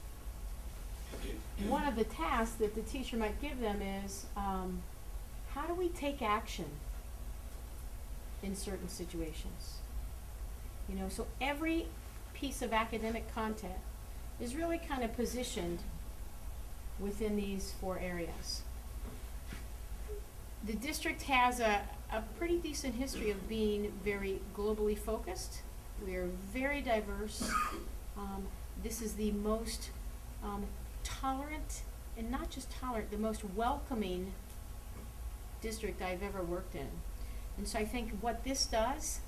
one of the tasks that the teacher might give them is, how do we take action in certain situations? You know, so every piece of academic content is really kind of positioned within these 4 areas. The district has a pretty decent history of being very globally focused. We are very diverse. This is the most tolerant, and not just tolerant, the most welcoming district I've ever worked in. And so I think what this does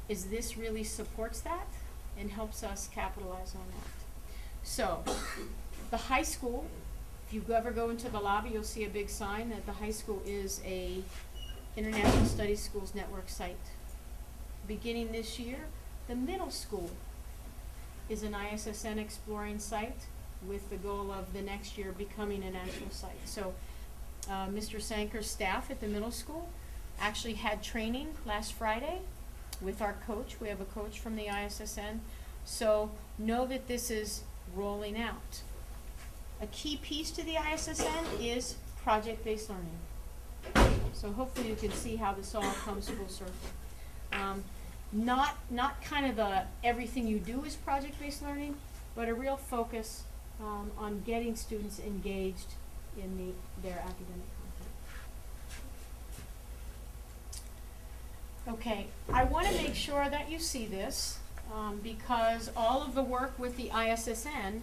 is this really supports that and helps us capitalize on that. So the high school, if you ever go into the lobby, you'll see a big sign that the high school is a International Study Schools Network site. Beginning this year, the middle school is an ISSN exploring site with the goal of the next year becoming an actual site. So Mr. Sanker's staff at the middle school actually had training last Friday with our coach. We have a coach from the ISSN. So know that this is rolling out. A key piece to the ISSN is project-based learning. So hopefully you can see how this all comes full circle. Not kind of everything you do is project-based learning, but a real focus on getting students engaged in their academic content. Okay, I want to make sure that you see this because all of the work with the ISSN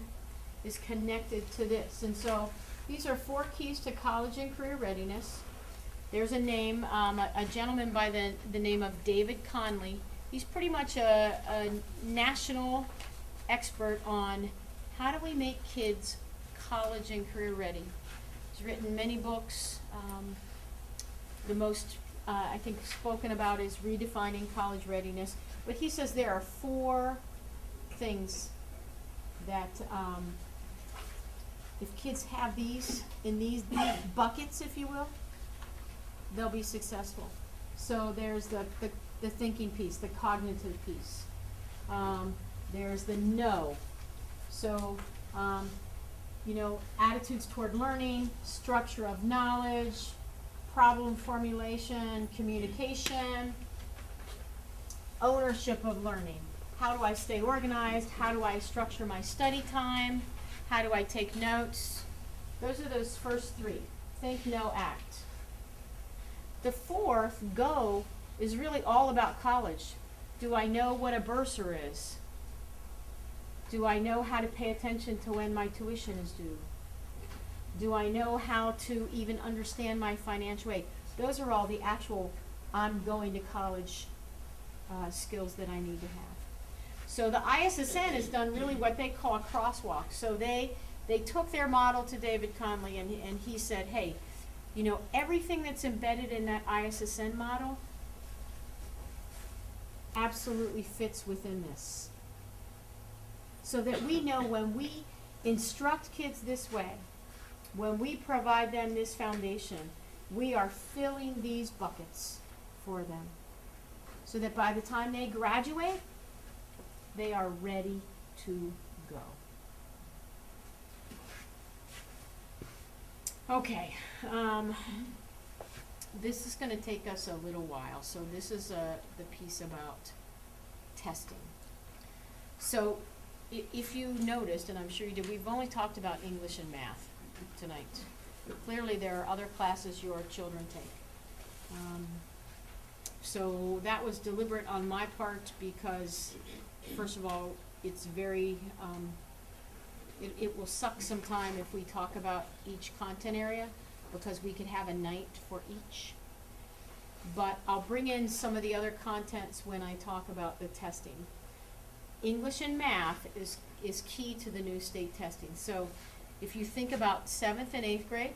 is connected to this. And so these are 4 keys to college and career readiness. There's a name, a gentleman by the name of David Conley. He's pretty much a national expert on how do we make kids college and career ready. He's written many books. The most, I think, spoken about is Redefining College Readiness. But he says there are 4 things that if kids have these, in these buckets, if you will, they'll be successful. So there's the thinking piece, the cognitive piece. There's the know. So, you know, attitudes toward learning, structure of knowledge, problem formulation, communication, ownership of learning. How do I stay organized? How do I structure my study time? How do I take notes? Those are those first 3. Think, know, act. The 4th, go, is really all about college. Do I know what a bursar is? Do I know how to pay attention to when my tuition is due? Do I know how to even understand my financial aid? Those are all the actual I'm going to college skills that I need to have. So the ISSN has done really what they call a crosswalk. So they took their model to David Conley and he said, hey, you know, everything that's embedded in that ISSN model absolutely fits within this. So that we know when we instruct kids this way, when we provide them this foundation, we are filling these buckets for them. So that by the time they graduate, they are ready to go. Okay, this is going to take us a little while. So this is the piece about testing. So if you noticed, and I'm sure you did, we've only talked about English and math tonight. Clearly there are other classes your children take. So that was deliberate on my part because, first of all, it's very, it will suck some time if we talk about each content area because we could have a night for each. But I'll bring in some of the other contents when I talk about the testing. English and math is key to the new state testing. So if you think about 7th and 8th grade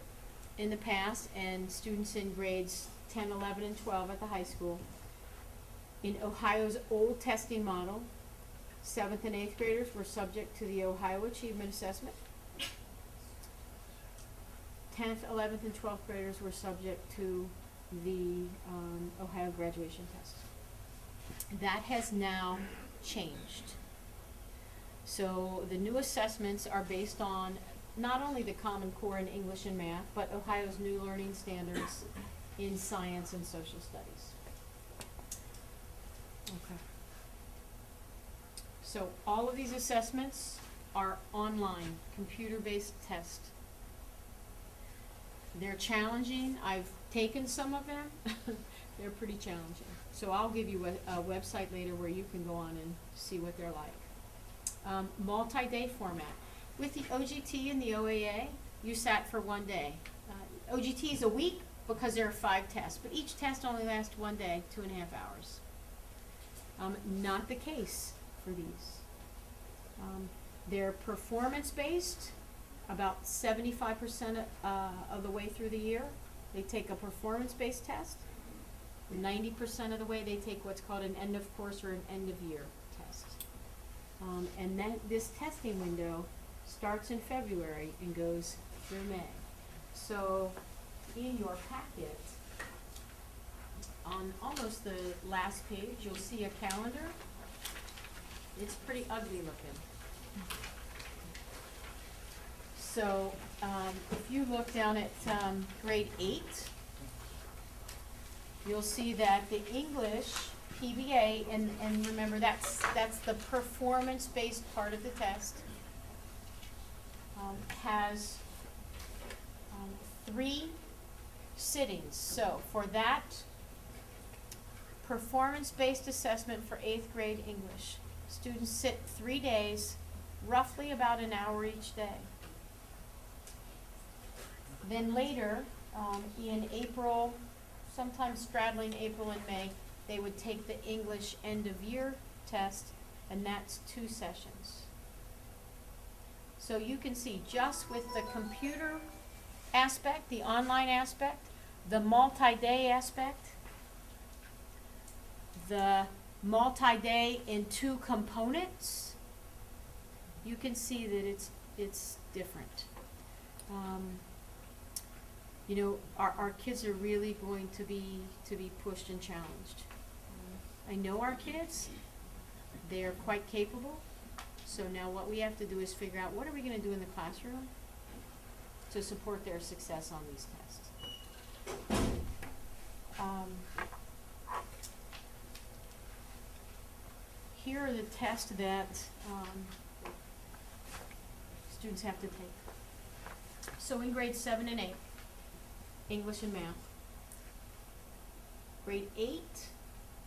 in the past and students in grades 10, 11, and 12 at the high school, in Ohio's old testing model, 7th and 8th graders were subject to the Ohio Achievement Assessment. 10th, 11th, and 12th graders were subject to the Ohio Graduation Test. That has now changed. So the new assessments are based on not only the Common Core in English and math, but Ohio's new learning standards in science and social studies. Okay. So all of these assessments are online, computer-based tests. They're challenging. I've taken some of them. They're pretty challenging. So I'll give you a website later where you can go on and see what they're like. Multi-day format. With the OGT and the OAA, you sat for 1 day. OGT is a week because there are 5 tests, but each test only lasts 1 day, 2.5 hours. Not the case for these. They're performance-based, about 75% of the way through the year. They take a performance-based test. 90% of the way they take what's called an end-of-course or an end-of-year test. And then this testing window starts in February and goes through May. So in your packet, on almost the last page, you'll see a calendar. It's pretty ugly looking. So if you look down at grade 8, you'll see that the English PBA, and remember that's the performance-based part of the test, has 3 sittings. So for that performance-based assessment for 8th grade English, students sit 3 days, roughly about an hour each day. Then later, in April, sometimes straddling April and May, they would take the English end-of-year test, and that's 2 sessions. So you can see just with the computer aspect, the online aspect, the multi-day aspect, the multi-day in 2 components, you can see that it's different. You know, our kids are really going to be pushed and challenged. I know our kids, they are quite capable. So now what we have to do is figure out what are we going to do in the classroom to support their success on these tests. Here are the tests that students have to take. So in grades 7 and 8, English and math. Grade 8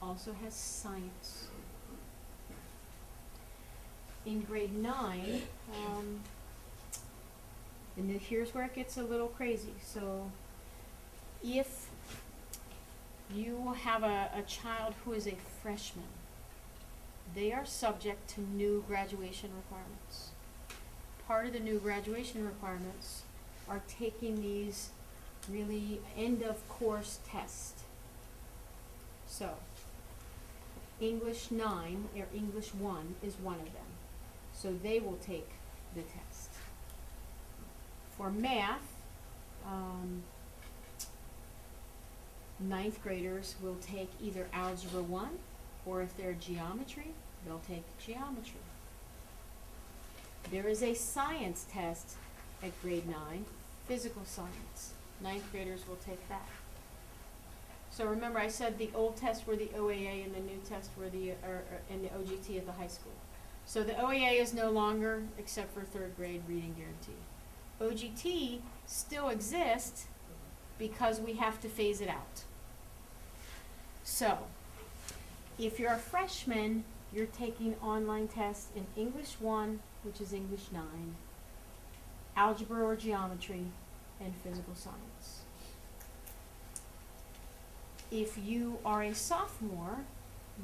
also has science. In grade 9, and here's where it gets a little crazy. So if you have a child who is a freshman, they are subject to new graduation requirements. Part of the new graduation requirements are taking these really end of course tests. So English 9 or English 1 is one of them. So they will take the test. For math, 9th graders will take either Algebra 1, or if they're geometry, they'll take geometry. There is a science test at grade 9, physical science. 9th graders will take that. So remember I said the old tests were the OAA and the new tests were the and the OGT at the high school. So the OAA is no longer except for 3rd grade reading guarantee. OGT still exists because we have to phase it out. So if you're a freshman, you're taking online tests in English 1, which is English 9, algebra or geometry, and physical science. If you are a sophomore,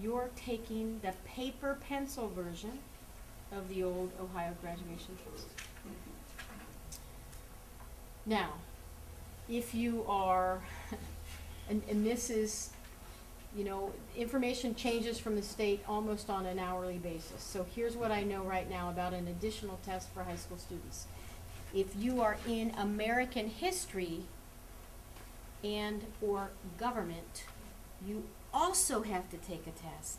you're taking the paper pencil version of the old Ohio graduation test. Now, if you are, and this is, you know, information changes from the state almost on an hourly basis. So here's what I know right now about an additional test for high school students. If you are in American history and or government, you also have to take a test.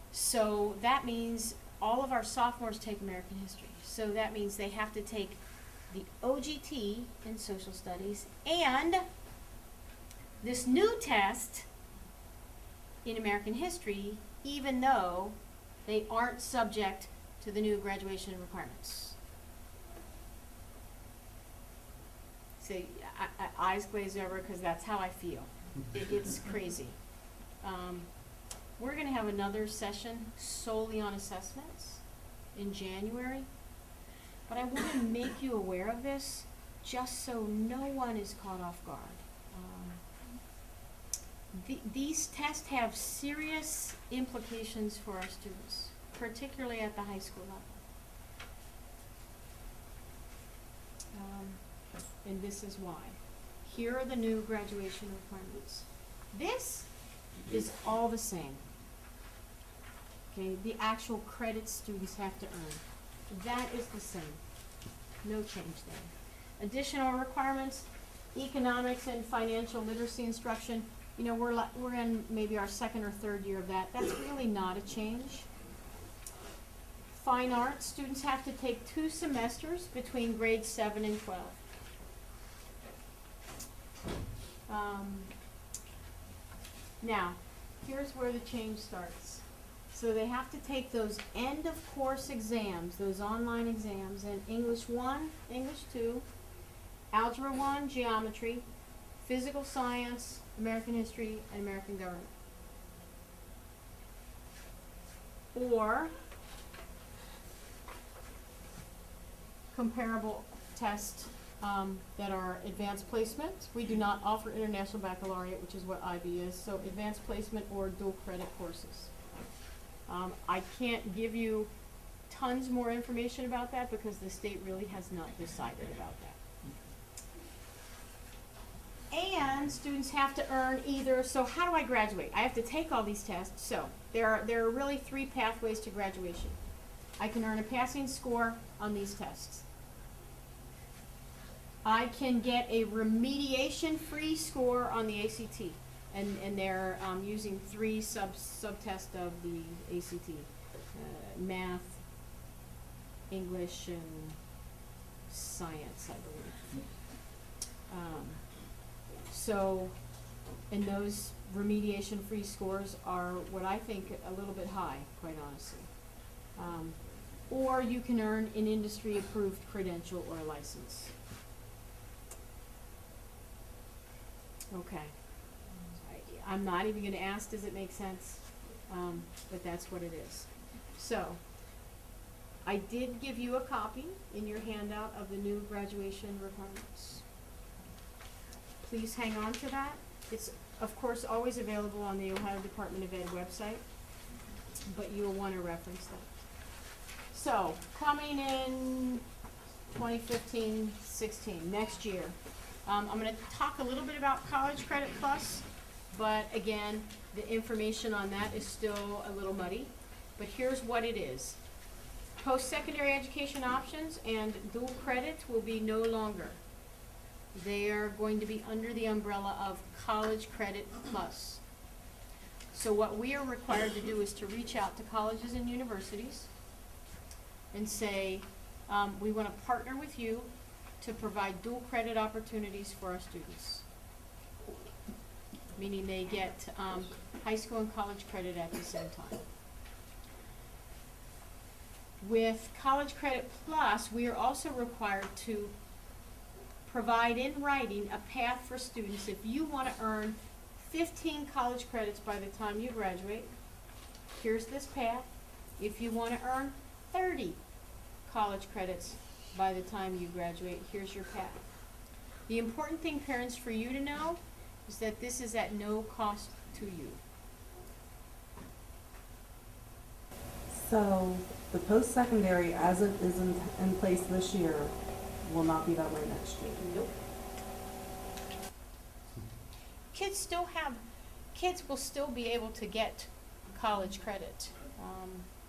So that means all of our sophomores take American history. So that means they have to take the OGT in social studies and this new test in American history, even though they aren't subject to the new graduation requirements. So eyes glaze over because that's how I feel. It's crazy. We're going to have another session solely on assessments in January, but I want to make you aware of this just so no one is caught off guard. These tests have serious implications for our students, particularly at the high school level. And this is why. Here are the new graduation requirements. This is all the same. Okay, the actual credits students have to earn. That is the same. No change there. Additional requirements, economics and financial literacy instruction. You know, we're in maybe our 2nd or 3rd year of that. That's really not a change. Fine arts, students have to take 2 semesters between grades 7 and 12. Now, here's where the change starts. So they have to take those end of course exams, those online exams in English 1, English 2, Algebra 1, Geometry, Physical Science, American History, and American Government. Or comparable tests that are advanced placement. We do not offer International Baccalaureate, which is what IB is, so advanced placement or dual credit courses. I can't give you tons more information about that because the state really has not decided about that. And students have to earn either, so how do I graduate? I have to take all these tests. So there are really 3 pathways to graduation. I can earn a passing score on these tests. I can get a remediation-free score on the ACT, and they're using 3 subtests of the ACT, math, English, and science, I believe. And those remediation-free scores are what I think a little bit high, quite honestly. Or you can earn an industry-approved credential or license. Okay. I'm not even going to ask, does it make sense? But that's what it is. So, I did give you a copy in your handout of the new graduation requirements. Please hang on to that. It's, of course, always available on the Ohio Department of Ed website, but you'll want to reference that. So, coming in 2015-16, next year, I'm going to talk a little bit about College Credit Plus, but again, the information on that is still a little muddy. But here's what it is. Post-secondary education options and dual credit will be no longer. They are going to be under the umbrella of College Credit Plus. So what we are required to do is to reach out to colleges and universities and say, we want to partner with you to provide dual credit opportunities for our students. Meaning they get high school and college credit at the same time. With College Credit Plus, we are also required to provide in writing a path for students. If you want to earn 15 college credits by the time you graduate, here's this path. If you want to earn 30 college credits by the time you graduate, here's your path. The important thing, parents, for you to know is that this is at no cost to you. So the post-secondary, as it is in place this year, will not be that way next year. Nope. Kids will still be able to get college credit,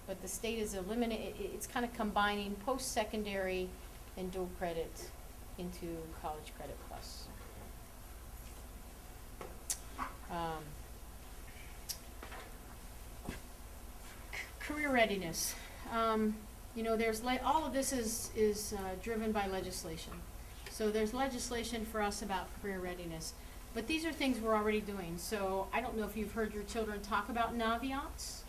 but the state is eliminating. It's kind of combining post-secondary and dual credit into College Credit Plus. Career readiness. You know, there's all of this is driven by legislation. So there's legislation for us about career readiness. But these are things we're already doing. So I don't know if you've heard your children talk about Naviance,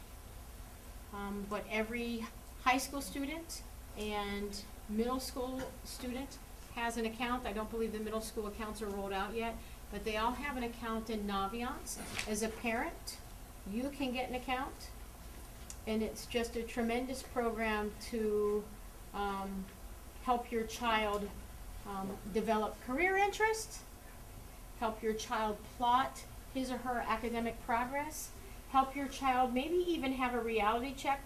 but every high school student and middle school student has an account. I don't believe the middle school accounts are rolled out yet, but they all have an account in Naviance. As a parent, you can get an account, and it's just a tremendous program to help your child develop career interest, help your child plot his or her academic progress, help your child maybe even have a reality check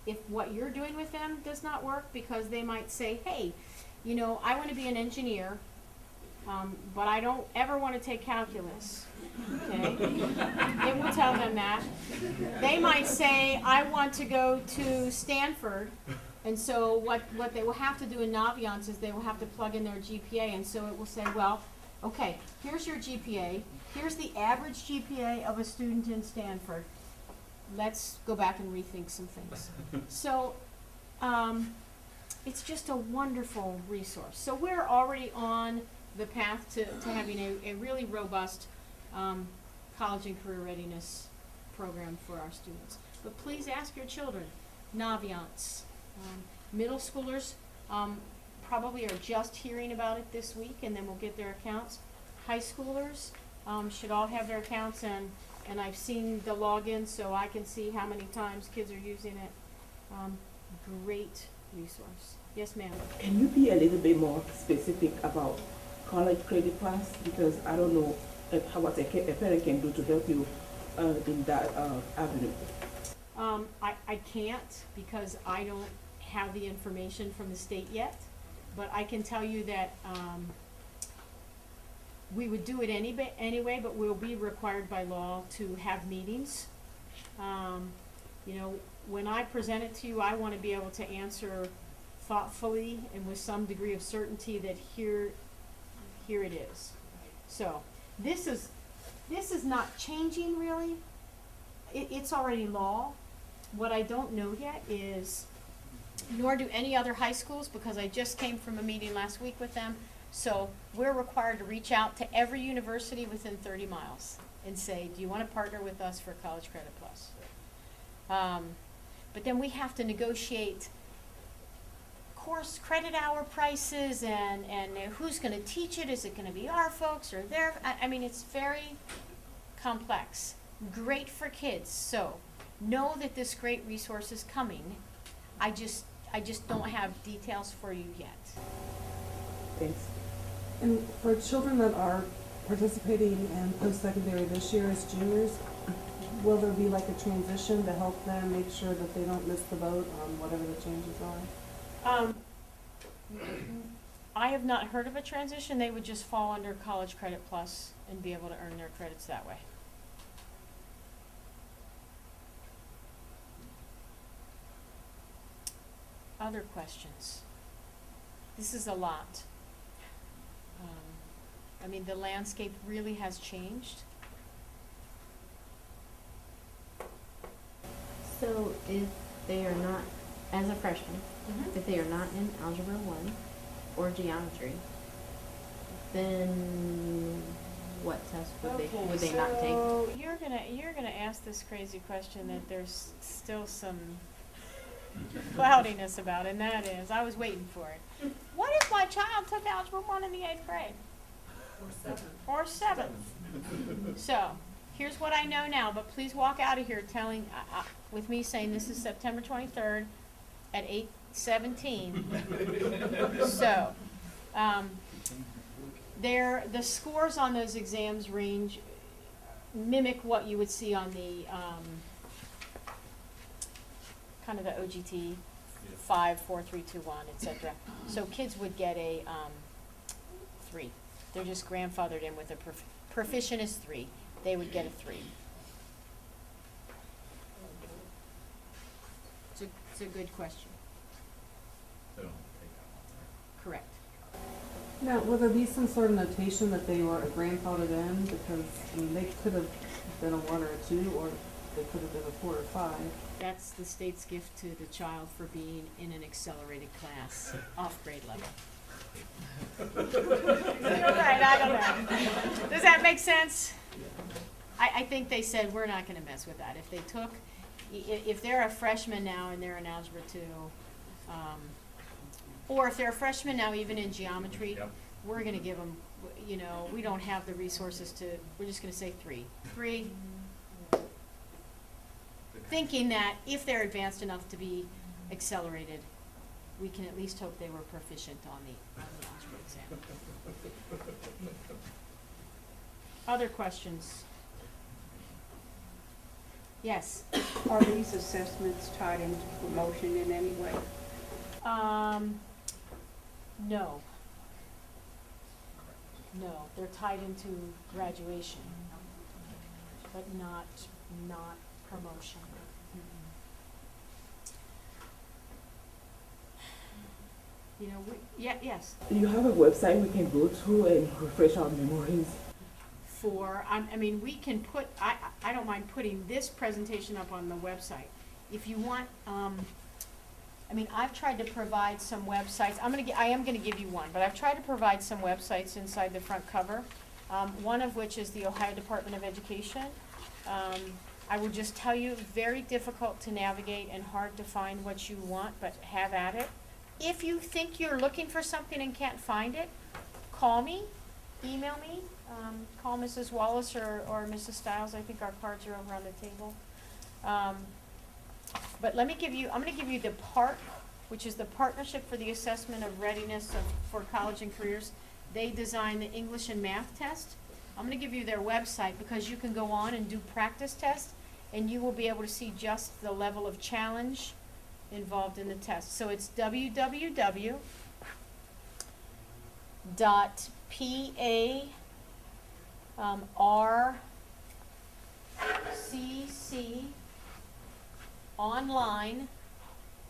if what you're doing with them does not work, because they might say, hey, you know, I want to be an engineer, but I don't ever want to take calculus. Okay? It will tell them that. They might say, I want to go to Stanford, and so what they will have to do in Naviance is they will have to plug in their GPA, and so it will say, well, okay, here's your GPA, here's the average GPA of a student in Stanford. Let's go back and rethink some things. So it's just a wonderful resource. So we're already on the path to having a really robust college and career readiness program for our students. But please ask your children. Naviance. Middle schoolers probably are just hearing about it this week, and then we'll get their accounts. High schoolers should all have their accounts, and I've seen the login, so I can see how many times kids are using it. Great resource. Yes, ma'am. Can you be a little bit more specific about College Credit Plus? Because I don't know what a parent can do to help you in that avenue. I can't because I don't have the information from the state yet, but I can tell you that we would do it anyway, but we'll be required by law to have meetings. You know, when I present it to you, I want to be able to answer thoughtfully and with some degree of certainty that here it is. So this is not changing really. It's already law. What I don't know yet is, nor do any other high schools, because I just came from a meeting last week with them. So we're required to reach out to every university within 30 miles and say, do you want to partner with us for College Credit Plus? But then we have to negotiate course credit hour prices and who's going to teach it. Is it going to be our folks or their? I mean, it's very complex. Great for kids. So know that this great resource is coming. I just don't have details for you yet. Thanks. And for children that are participating in post-secondary this year as juniors, will there be like a transition to help them make sure that they don't miss the boat on whatever the changes are? I have not heard of a transition. They would just fall under College Credit Plus and be able to earn their credits that way. Other questions? This is a lot. I mean, the landscape really has changed. So if they are not, as a freshman, if they are not in Algebra 1 or Geometry, then what test would they not take? So you're gonna ask this crazy question that there's still some cloudiness about, and that is, I was waiting for it. What if my child took Algebra 1 in the 8th grade? Or 7th. So, here's what I know now, but please walk out of here telling, with me saying this is September 23rd at 8:17. So, the scores on those exams mimic what you would see on the kind of the OGT 5, 4, 3, 2, 1, etc. So kids would get a 3. They're just grandfathered in with a proficient is 3. They would get a 3. It's a good question. Correct. Now, will there be some sort of notation that they were grandfathered in? Because, I mean, they could have been a 1 or a 2, or they could have been a 4 or 5. That's the state's gift to the child for being in an accelerated class, off grade level. You're right, I don't know. Does that make sense? I think they said we're not going to mess with that. If they're a freshman now and they're in Algebra 2, or if they're a freshman now even in Geometry, we're going to give them, you know, we don't have the resources we're just going to say 3. 3. Thinking that if they're advanced enough to be accelerated, we can at least hope they were proficient on the algebra exam. Other questions? Yes? Are these assessments tied into promotion in any way? No. No, they're tied into graduation, but not promotion. You know, yes. Do you have a website we can go to and refresh our memories? I mean, we can put, I don't mind putting this presentation up on the website. If you want, I mean, I've tried to provide some websites. I am gonna give you one, but I've tried to provide some websites inside the front cover. One of which is the Ohio Department of Education. I will just tell you, very difficult to navigate and hard to find what you want, but have at it. If you think you're looking for something and can't find it, call me, email me, call Mrs. Wallace or Mrs. Stiles. I think our cards are over on the table. But let me give you, I'm going to give you the PARC, which is the Partnership for the Assessment of Readiness for College and Careers. They design the English and math test. I'm going to give you their website because you can go on and do practice tests. and you will be able to see just the level of challenge involved in the test. So it's www.parcconline,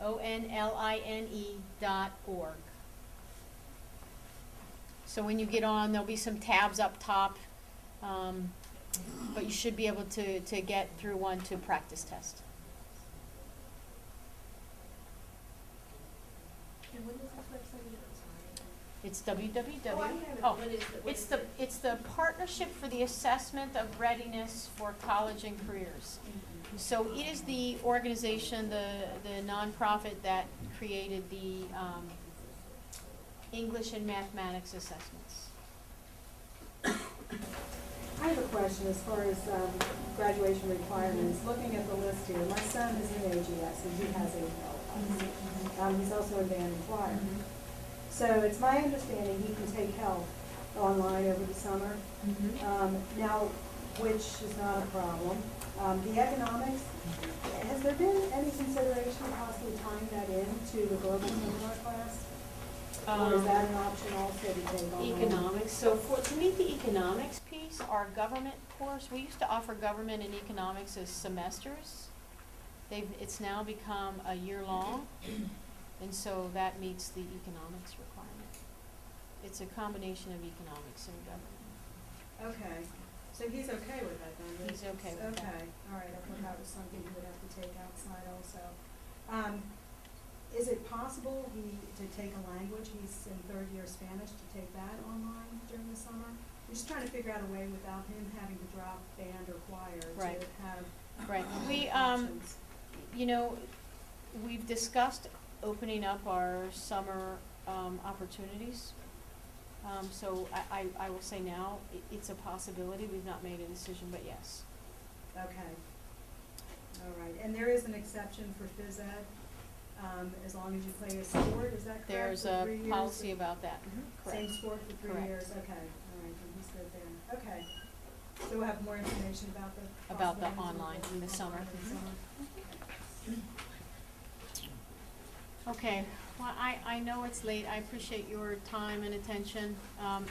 ONLINE.org. So when you get on, there'll be some tabs up top, but you should be able to get through one to practice test. And when does this website get? It's www. Oh, I have it. Oh, What is the- what it's is the it's the Partnership for the Assessment of Readiness for College and Careers. So it is the organization, the nonprofit that created the English and mathematics assessments. I have a question as far as graduation requirements. Looking at the list here, my son is in AGS and he has APL. He's also in band and choir. So it's my understanding he can take health online over the summer. Now, which is not a problem. The economics, has there been any consideration of possibly tying that into the global seminar class? Or is that an option also to take online? Economics. So to meet the economics piece, our government course, we used to offer government and economics as semesters. It's now become a year long, and so that meets the economics requirement. It's a combination of economics and government. Okay, so he's okay with that then? He's okay with that. Okay, all right, I thought that was something he would have to take outside also. Is it possible to take a language, he's in third year Spanish, to take that online during the summer? We're just trying to figure out a way without him having to drop band or choir Right. to have Right. We, options. you know, we've discussed opening up our summer opportunities. So I will say now, it's a possibility. We've not made a decision, but yes. Okay. All right, and there is an exception for phys ed, as long as you play a sport, is that correct? There's for a 3 years? policy about that. Correct. Same sport for 3 Correct. years, okay, all right, then he's good there, okay. So we'll have more information about the. About the possibilities online of in the summer. online in the summer. Okay, well, I know it's late. I appreciate your time and attention.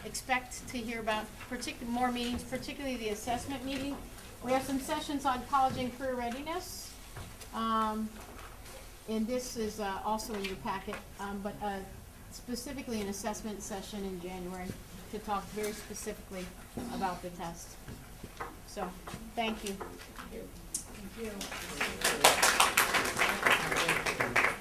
Expect to hear about more meetings, particularly the assessment meeting. We have some sessions on college and career readiness. And this is also in your packet, but specifically an assessment session in January to talk very specifically about the test. So, thank you. Thank you.